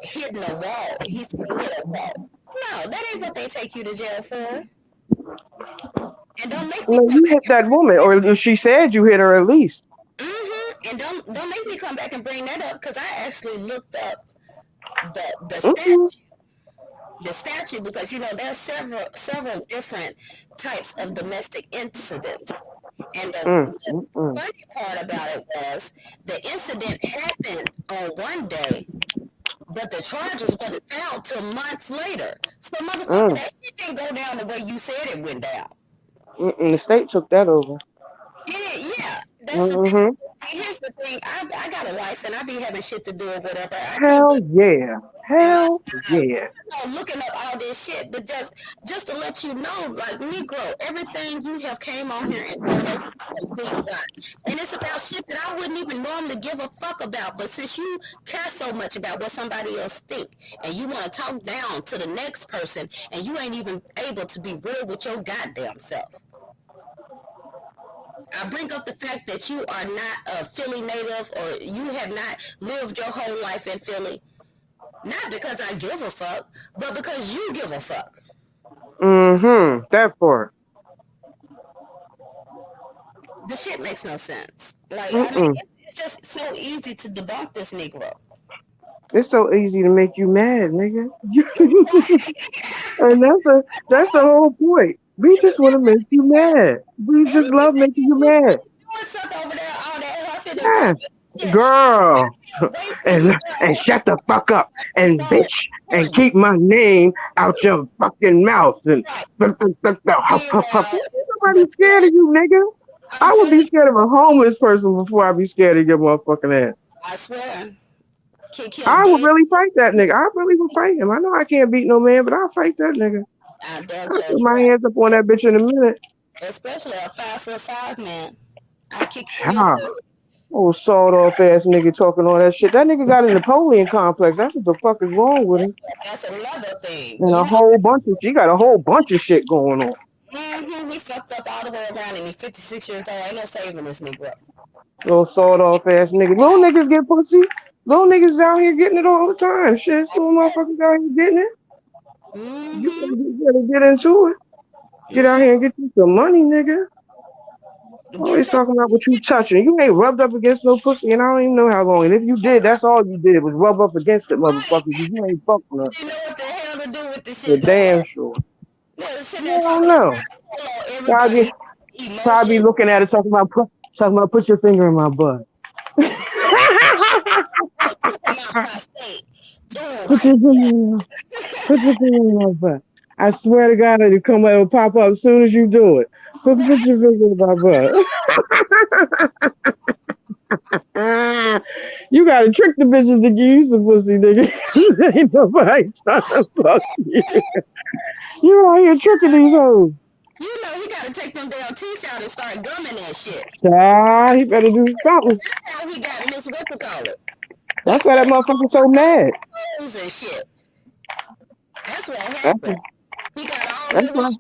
hitting a wall. He said he hit a wall. No, that ain't what they take you to jail for. And don't make me No, come you back hit that woman, or she said you hit her at least. and don't make me come back and bring that up because I actually looked up the Mm-mm. statute. The statute because you know there's several different types of domestic incidents. And the Mm-mm. funny part about it was the incident happened on one day, but the charges wasn't filed till months later. So motherfucker, Mm. that shit didn't go down the way you said it went down. Mm-mm. The state took that over. Yeah, that's the thing. Mm-hmm. Here's the thing. I got a life and I be having shit to do or whatever. I can't Hell be yeah. in my Hell time yeah. looking up all this shit. But just to let you know, like Negro, everything you have came on here and told us is a complete lie. And it's about shit that I wouldn't even normally give a fuck about. But since you care so much about what somebody else think and you want to talk down to the next person and you ain't even able to be real with your goddamn self. I bring up the fact that you are not a Philly native or you have not lived your whole life in Philly. Not because I give a fuck, but because you give a fuck. Mm-hmm. That part. The shit makes no sense. Like, I mean, Mm-mm. it's just so easy to debunk this Negro. It's so easy to make you mad, nigga. And that's the whole point. We just want to make you mad. We just love making you mad. What's up over there, all that huffing and Yeah. puffing shit. Girl. Wait till you And start shut the fuck up and so bitch and keep my name out your fucking mouth and right. huff, huff, huff. Meanwhile, Nobody's scared of you, nigga. I I'm would telling be you, scared of a homeless person before I'd be scared of your motherfucking ass. I swear, kick him I would dead. really fight that nigga. I really would fight him. I know I can't beat no man, but I'll fight that nigga. I damn I'll sure put my try. hands up on that bitch in a minute. Especially a 5'5" man. I kick you real Child. good. Old sawed off ass nigga talking all that shit. That nigga got a Napoleon complex. That's what the fuck is wrong with him. That's another thing. And You a know, whole bunch of she got a whole bunch of shit going on. he fucked up all the way around and he's 56 years old. Ain't no saving this Negro. Little sawed off ass nigga. Little niggas get pussy. Little niggas out here getting it all the time. Shit, little motherfuckers out here getting it. You better get into it. Get out here and get you some money, nigga. Get Always some, talking about what you touching. You ain't rubbed up against no pussy, and I don't even know how long. And if you did, that's all you did was rub up against it, motherfucker. You ain't fucking her. you know what the hell to do with the For shit no damn more. sure. They're sitting I there don't talking know. about Probably, everybody probably emotions. looking at it, talking about put your finger in my butt. Talking about prostate. Dude, Put your finger, put your finger in my butt. I swear to God, it'll come up, it'll pop up as soon as you do it. Put your finger in my butt. You gotta trick the bitches to give you some pussy, nigga. Ain't nobody trying to fuck you. You out here tricking these hoes. you know he got to take them damn teeth out and start gumming that shit. Ah, he better do something. That's how he got Miss what to call it. That's why that motherfucker's so mad. Clothes and shit. That's what That's, happened. He got all that's the why.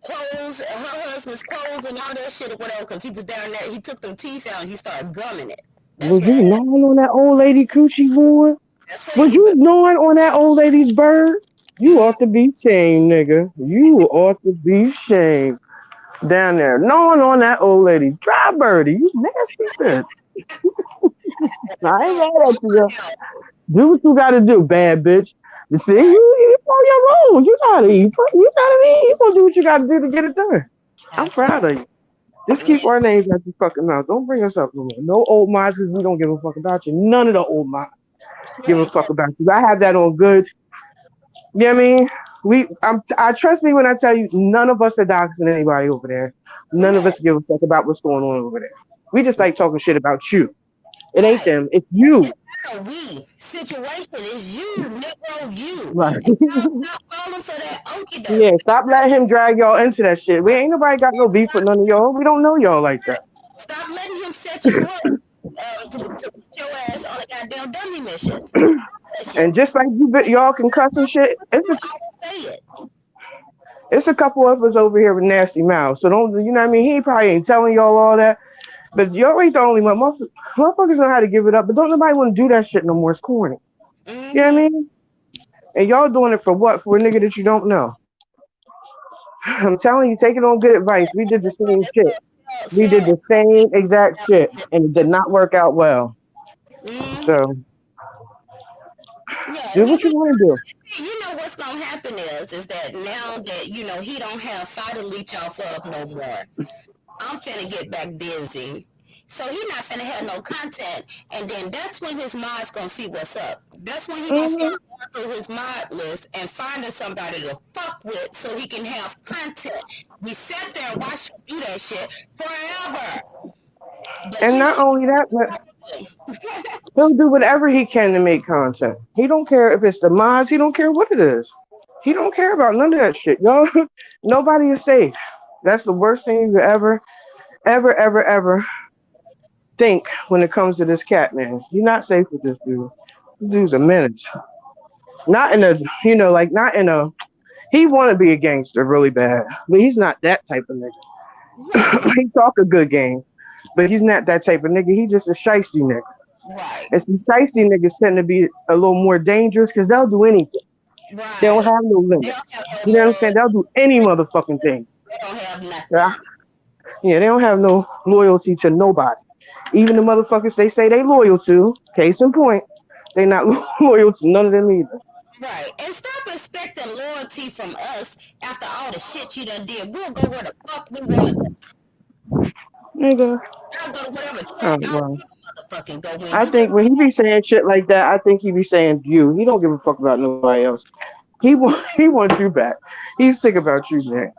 clothes, her husband's clothes and all that shit or whatever, because he was down there. He took them teeth out and he started gumming it. That's Was what you gnawing on that old lady coochie, boy? That's what Was he you gnawing on that old lady's bird? You ought to be shamed, nigga. You ought to be shamed. Down there, gnawing on that old lady. Dry birdie, you nasty bitch. I ain't mad at you, girl. Do what you gotta do, bad bitch. You see, you on your own. You gotta eat. You gotta eat. You gonna do what you gotta do to get it done. I'm That's proud of you. Just keep our names out your fucking mouth. Don't bring us up no more. No old mods because we don't give a fuck about you. None of the old mods give a fuck about you. I have that on good. You know what I mean? I trust me when I tell you, none of us are doxing anybody over there. None of right. us give a fuck about what's going on over there. We just like talking shit about you. It ain't Right. them. It's you. The we situation is you, Negro, you. Right. And y'all stop falling for that okie doke. Yeah, stop letting him drag y'all into that shit. We ain't nobody got no beef with none of y'all. We don't know y'all like that. Stop letting him set you up to put your ass on a goddamn dummy mission. Stop that shit. And just like y'all can cuss and shit, I don't say it. it's a couple of us over here with nasty mouths. So don't, you know what I mean? He probably ain't telling y'all all that. But y'all ain't the only one. Motherfuckers know how to give it up, but don't nobody want to do that shit no more. It's corny. Mm-hmm. You know what I mean? And y'all doing it for what? For a nigga that you don't know. I'm telling you, take it on good advice. We did the same shit. We did the same exact shit, and it did not work out well. Mm-hmm. So, yeah, do what you want to do. You know what's gonna happen is that now that you know he don't have Fight to leech off of no more, I'm finna get back busy. So he not finna have no content, and then that's when his mod's gonna see what's up. That's when he gonna start going through his mod list and finding somebody to fuck with so he can have content. We sat there and watched him do that shit forever. But And not only that, but he'll do whatever he can to make content. He don't care if it's the mods. He don't care what it is. He don't care about none of that shit, y'all. Nobody is safe. That's the worst thing you could ever think when it comes to this cat, man. You're not safe with this dude. This dude's a menace. Not in a, not in a. He want to be a gangster really bad, but he's not that type of nigga. He talk a good game, but he's not that type of nigga. He's just a shiesty nigga. Right. And some shiesty niggas tend to be a little more dangerous because they'll do anything. Right. They don't have no limits. You know what I'm saying? They'll do any motherfucking thing. They don't have nothing. Yeah, they don't have no loyalty to nobody. Even the motherfuckers they say they loyal to, case in point, they not loyal to none of them either. Right. And stop expecting loyalty from us after all the shit you done did. We'll go where the fuck we want to go. Nigga. I'll go to whatever motherfucking go in. I think when he be saying shit like that, I think he be saying you. He don't give a fuck about nobody else. He wants you back. He's sick about you, man.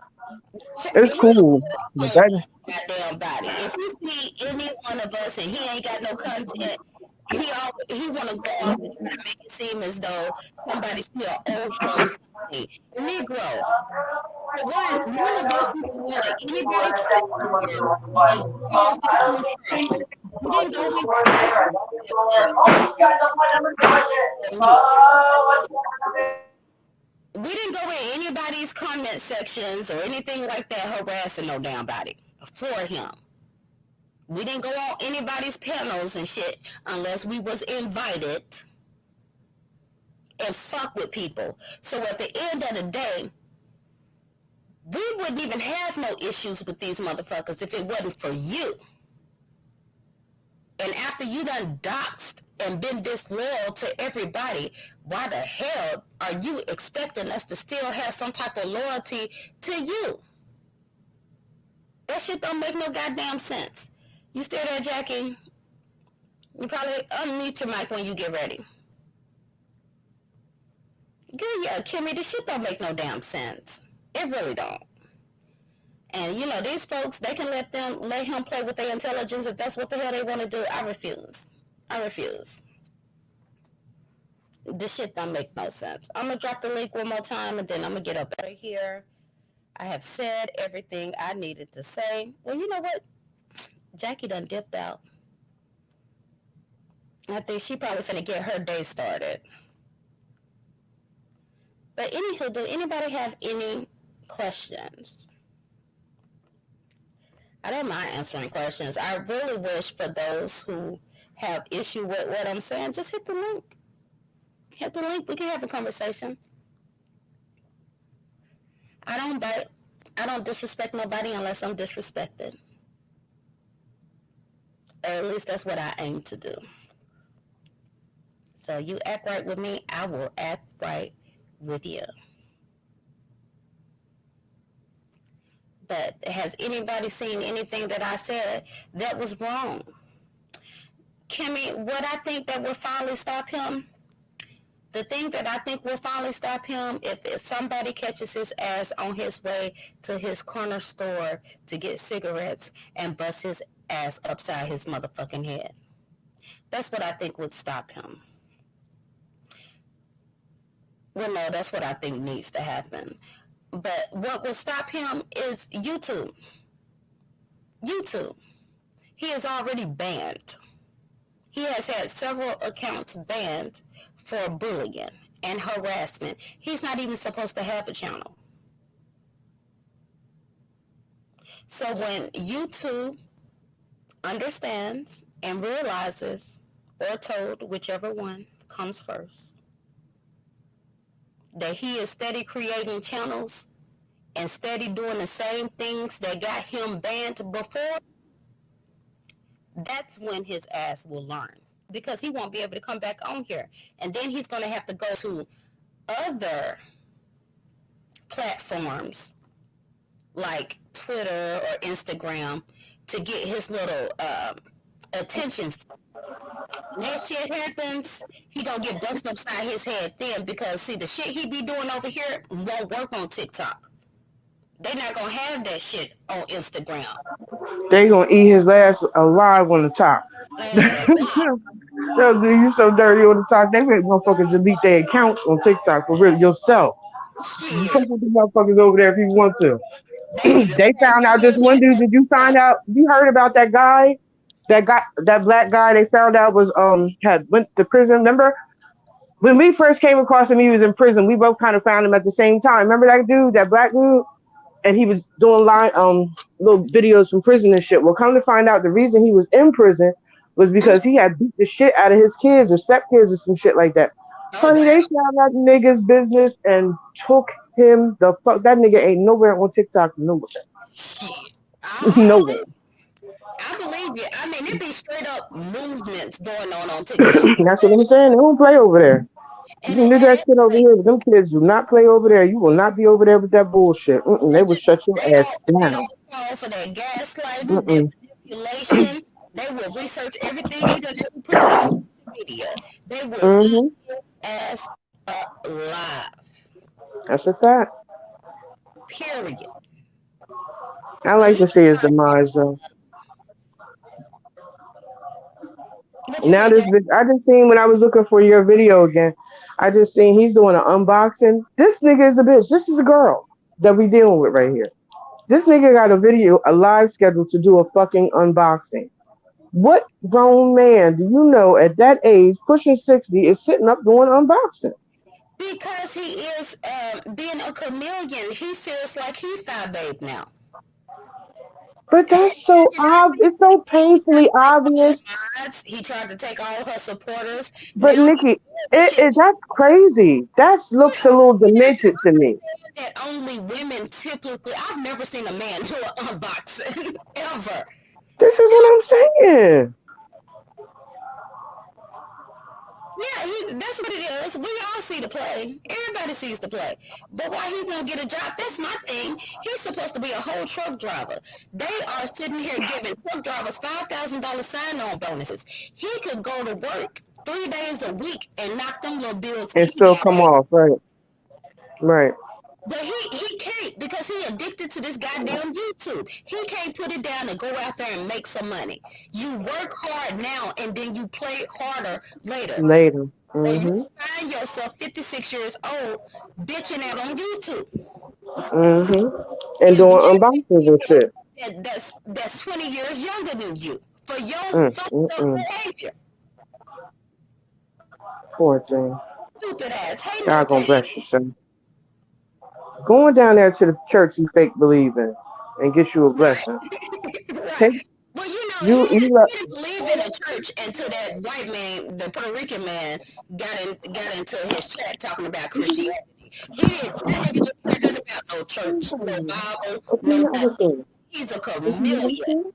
It's cool. But that, goddamn body. If you see any one of us and he ain't got no content, he want to go off and try to make it seem as though somebody still owes him something. Negro. One of us who can let anybody's we didn't go in anybody's comment sections or anything like that harassing no damn body for him. We didn't go on anybody's panels and shit unless we was invited and fuck with people. So at the end of the day, we wouldn't even have no issues with these motherfuckers if it wasn't for you. And after you done doxed and been disloyal to everybody, why the hell are you expecting us to still have some type of loyalty to you? That shit don't make no goddamn sense. You still there, Jackie? You probably unmute your mic when you get ready. Good, yeah, Kimmy, this shit don't make no damn sense. It really don't. And you know, these folks, they can let him play with their intelligence if that's what the hell they want to do. I refuse. This shit don't make no sense. I'm gonna drop the link one more time and then I'm gonna get up out of here. I have said everything I needed to say. Well, you know what? Jackie done dipped out. I think she probably finna get her day started. But anywho, do anybody have any questions? I don't mind answering questions. I really wish for those who have issue with what I'm saying, just hit the link. Hit the link. We can have a conversation. I don't bite. I don't disrespect nobody unless I'm disrespected. Or at least that's what I aim to do. So you act right with me, I will act right with you. But has anybody seen anything that I said that was wrong? Kimmy, what I think that will finally stop him, the thing that I think will finally stop him, if somebody catches his ass on his way to his corner store to get cigarettes and bust his ass upside his motherfucking head. That's what I think would stop him. Well, no, that's what I think needs to happen. But what will stop him is YouTube. YouTube. He is already banned. He has had several accounts banned for bullying and harassment. He's not even supposed to have a channel. So when YouTube understands and realizes, or told, whichever one comes first, that he is steady creating channels and steady doing the same things that got him banned before, that's when his ass will learn, because he won't be able to come back on here. And then he's going to have to go to other platforms like Twitter or Instagram to get his little attention. When that shit happens, he gonna get busted upside his head then, because see, the shit he be doing over here won't work on TikTok. They not gonna have that shit on Instagram. They gonna eat his ass alive on the top. They'll do you so dirty on the top. They make motherfuckers delete their accounts on TikTok for real yourself. You come with the motherfuckers over there if you want to. They found out this one dude. Did you find out? You heard about that guy? That black guy they found out was had went to prison. Remember when we first came across him? He was in prison. We both kind of found him at the same time. Remember that dude, that black dude, and he was doing little videos from prison and shit. Well, come to find out, the reason he was in prison was because he had beat the shit out of his kids or stepkids or some shit like that. Honey, they found that nigga's business and took him the fuck. That nigga ain't nowhere on TikTok. Nowhere. Nowhere. I believe you. I mean, it be straight up movements going on TikTok. That's what I'm saying. They don't play over there. You can do that shit over here, but them kids do not play over there. You will not be over there with that bullshit. They will shut your ass down. They don't fall for that gaslighting, that manipulation. They will research everything you do. They will put it on social media. They will eat his ass alive. That's a fact. Period. I like to see his demise though. Now I just seen when I was looking for your video again, I just seen he's doing an unboxing. This nigga is a bitch. This is a girl that we dealing with right here. This nigga got a live schedule to do a fucking unboxing. What grown man do you know at that age, pushing 60, is sitting up doing unboxing? Because he is being a chameleon. He feels like he's Thigh Babe now. But that's so obvious. It's so painfully obvious. He tried to take all her supporters. But now, Nikki, that's crazy. That looks a little demented to me. That only women typically. I've never seen a man do an unboxing ever. This is what I'm saying. Yeah, that's what it is. We all see the play. Everybody sees the play. But why he won't get a job, that's my thing. He's supposed to be a whole truck driver. They are sitting here giving truck drivers $5,000 sign-on bonuses. He could go to work 3 days a week and knock them little bills. And still come off, right. Right. But he can't, because he addicted to this goddamn YouTube. He can't put it down and go out there and make some money. You work hard now and then you play harder later. Mm-hmm. And you find yourself 56 years old bitching out on YouTube. Mm-hmm. And doing unboxings and shit. That's 20 years younger than you for your fucked up behavior. Poor thing. Stupid ass. Hey, God gonna bless you, son. Going down there to the church you fake believe in and get you a blessing. Right. Well, you know, he didn't believe in a at church until that white man, the Puerto Rican man, got into his chat talking about Christianity. That nigga didn't care nothing about no church, no Bible, no nothing. He's a chameleon.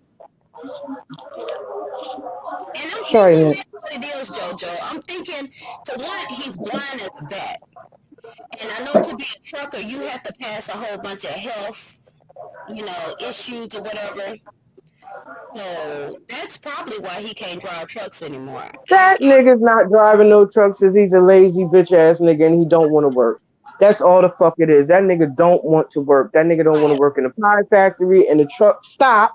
And I'm Sorry, thinking man. that's what it is, JoJo. I'm thinking, for one, he's blind as a bat. And I know to be a trucker, you have to pass a whole bunch of health, issues or whatever. So that's probably why he can't drive trucks anymore. That nigga's not driving no trucks because he's a lazy bitch ass nigga and he don't want to work. That's all the fuck it is. That nigga don't want to work. That nigga don't want to work in a pie factory, in a truck stop,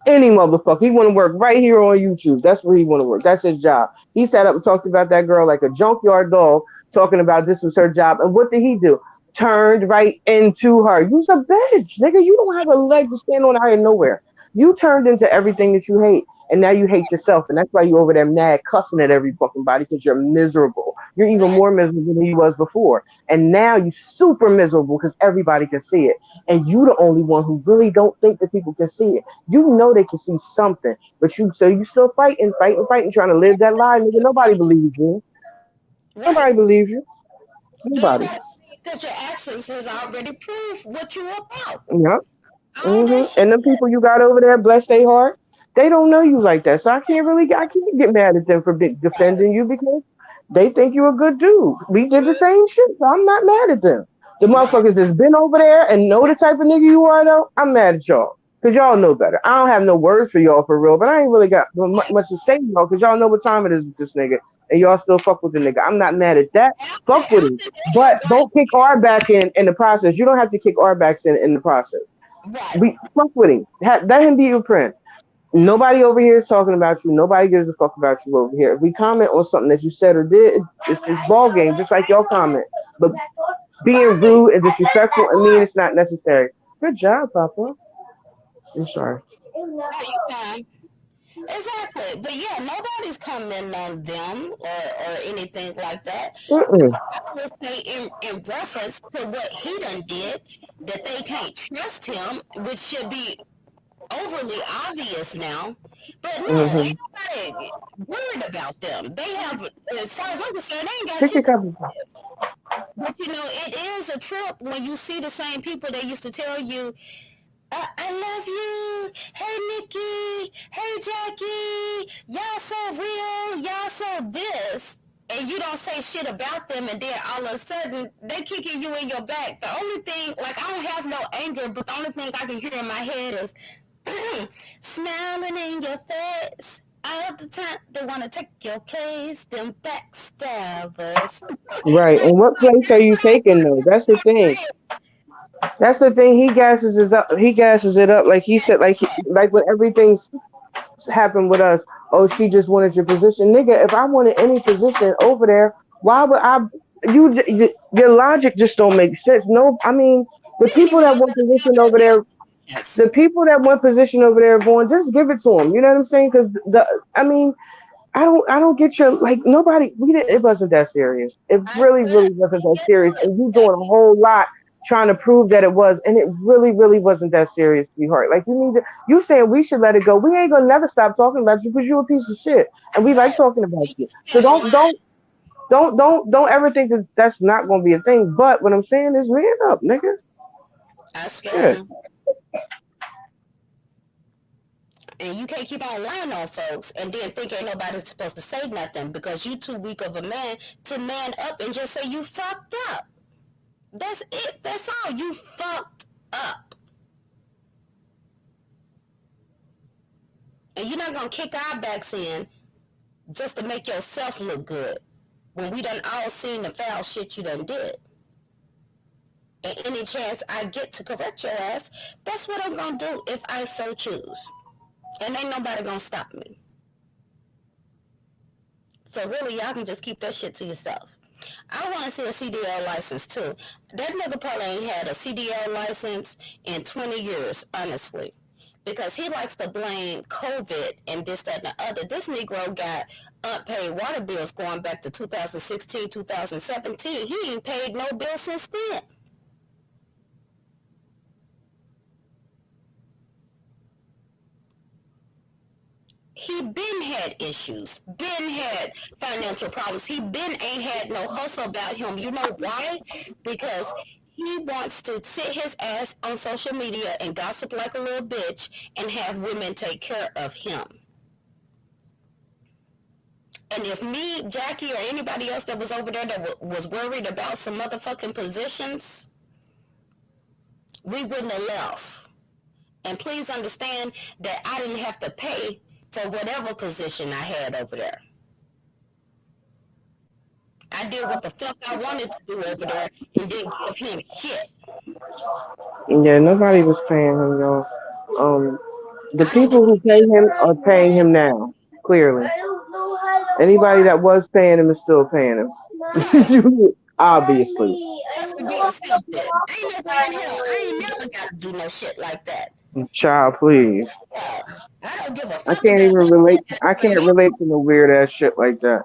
any motherfucker. He want to work right here on YouTube. That's where he want to work. That's his job. He sat up and talked about that girl like a junkyard dog, talking about this was her job. And what did he do? Turned right into her. You's a bitch, nigga. You don't have a leg to stand on out of nowhere. You turned into everything that you hate. And now you hate yourself, and that's why you over there mad, cussing at every fucking body because you're miserable. You're even more miserable than you was before, and now you super miserable because everybody can see it, and you the only one who really don't think that people can see it. You know they can see something, but you still fighting, trying to live that lie. Nigga, nobody believes you. Nobody believes you. Nobody. Because your actions has already proved what you're about. Yep. And the people you got over there, bless their heart. They don't know you like that, so I can't get mad at them for defending you because they think you're a good dude. We did the same shit, so I'm not mad at them. The motherfuckers that's been over there and know the type of nigga you are, though, I'm mad at y'all because y'all know better. I don't have no words for y'all for real, but I ain't really got much to say to y'all because y'all know what time it is with this nigga, and y'all still fuck with the nigga. I'm not mad at that. Fuck with him, but don't kick our back in the process. You don't have to kick our backs in the process. We fuck with him. Let him be your friend. Nobody over here is talking about you. Nobody gives a fuck about you over here. If we comment on something that you said or did, it's ball game, just like y'all comment. But being rude and disrespectful and mean, it's not necessary. Good job, Papa. I'm sorry. Exactly. But yeah, nobody's commenting on them or anything like that. Mm-mm. I would say in reference to what he done did, that they can't trust him, which should be overly obvious now, but no, ain't nobody worried about them. They have, as far as I'm concerned, they ain't got shit to do. But it is a trip when you see the same people that used to tell you, I love you, hey Nikki, hey Jackie, y'all so real, y'all so this, and you don't say shit about them, and then all of a sudden they kicking you in your back. The only thing, like, I don't have no anger, but the only thing I can hear in my head is smiling in your face all the time. They want to take your place, them backstabbers. Right. And what place are you taking though? That's the thing. That's the thing. He gasses it up. Like he said, like when everything's happened with us. Oh, she just wanted your position, nigga. If I wanted any position over there, why would I? Your logic just don't make sense. No, I mean the people that want position over there. The people that want position over there, going, just give it to them. You know what I'm saying? Because I don't get your, like, nobody. It wasn't that serious. It really wasn't that serious. And you doing a whole lot trying to prove that it was, and it really wasn't that serious, sweetheart. Like, you saying we should let it go. We ain't gonna never stop talking about you because you're a piece of shit, and we like talking about you. So don't ever think that that's not gonna be a thing. But what I'm saying is, man up, nigga. I swear. And you can't keep on lying on folks and then think ain't nobody's supposed to say nothing because you too weak of a man to man up and just say you fucked up. That's it. That's all. You fucked up. And you're not going to kick our backs in just to make yourself look good when we done all seen the foul shit you done did. And any chance I get to correct your ass, that's what I'm going to do if I so choose. And ain't nobody gonna stop me. So really, y'all can just keep that shit to yourself. I want to see a CDL license too. That nigga probably ain't had a CDL license in 20 years, honestly. Because he likes to blame COVID and this, that, and the other. This Negro got unpaid water bills going back to 2016, 2017. He ain't paid no bill since then. he been had issues, been had financial problems. He been ain't had no hustle about him. You know why? Because he wants to sit his ass on social media and gossip like a little bitch and have women take care of him. And if me, Jackie, or anybody else that was over there that was worried about some motherfucking positions, we wouldn't have left. And please understand that I didn't have to pay for whatever position I had over there. I did what the fuck I wanted to do over there and didn't give him shit. Yeah, nobody was paying him, y'all. The people who pay him are paying him now, clearly. Anybody that was paying him is still paying him. Obviously. That's to be accepted. Ain't no way in hell. I ain't never got to do no shit like that. Child, please. I don't give a fuck. I can't even relate. I can't relate to no weird ass shit like that.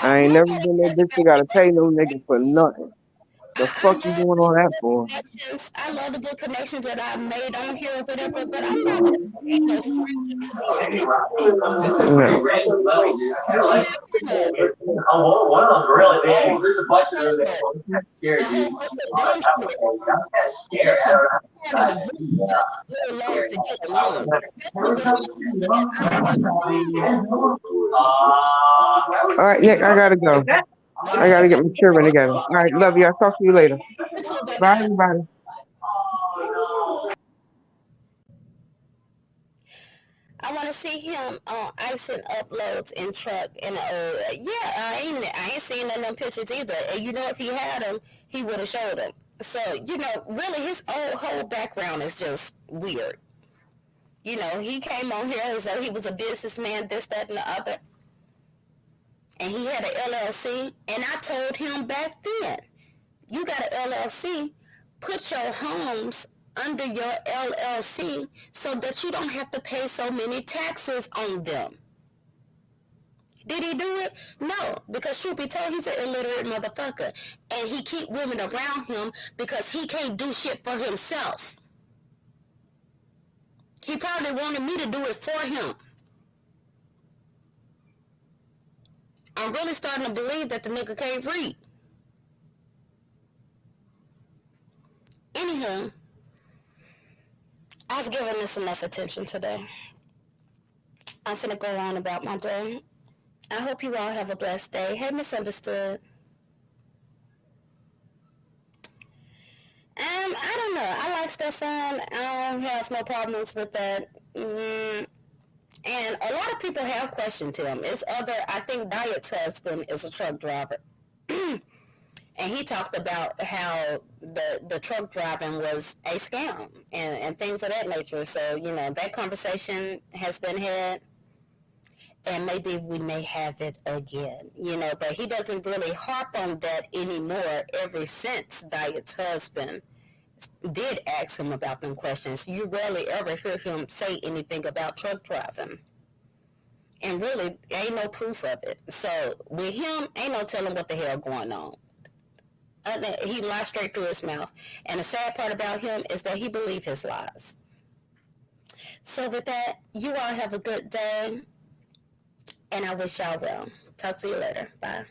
I ain't never been that bitch that gotta pay no nigga for nothing. The fuck you doing all that for? I love the good connections that I made on here or whatever, but I'm not gonna pay no strangers to be a One of them's really big. There's a bunch of them that scared me. I'm All right, Nick, I gotta go. I gotta get my children together. All right, love you. I'll talk to you later. Bye, everybody. I want to see him on icing uploads in truck and I ain't seen none of them pictures either. And you know, if he had them, he would have showed them. So you know, really, his whole background is just weird. You know, he came on here as though he was a businessman, this, that, and the other. And he had an LLC, and I told him back then, you got an LLC, put your homes under your LLC so that you don't have to pay so many taxes on them. Did he do it? No, because truth be told, he's an illiterate motherfucker, and he keep women around him because he can't do shit for himself. He probably wanted me to do it for him. I'm really starting to believe that the nigga can't read. Anywho, I've given this enough attention today. I'm finna go on about my day. I hope you all have a blessed day. Hey, Misunderstood. I don't know. I like Stefan. I don't have no problems with that. And a lot of people have questioned him. I think Diet's husband is a truck driver. And he talked about how the truck driving was a scam and things of that nature. So, you know, that conversation has been had. And maybe we may have it again, you know. But he doesn't really harp on that anymore ever since Diet's husband did ask him about them questions. You rarely ever hear him say anything about truck driving. And really, ain't no proof of it. So with him, ain't no telling what the hell going on. He lies straight through his mouth. And the sad part about him is that he believes his lies. So with that, you all have a good day. And I wish y'all well. Talk to you later. Bye.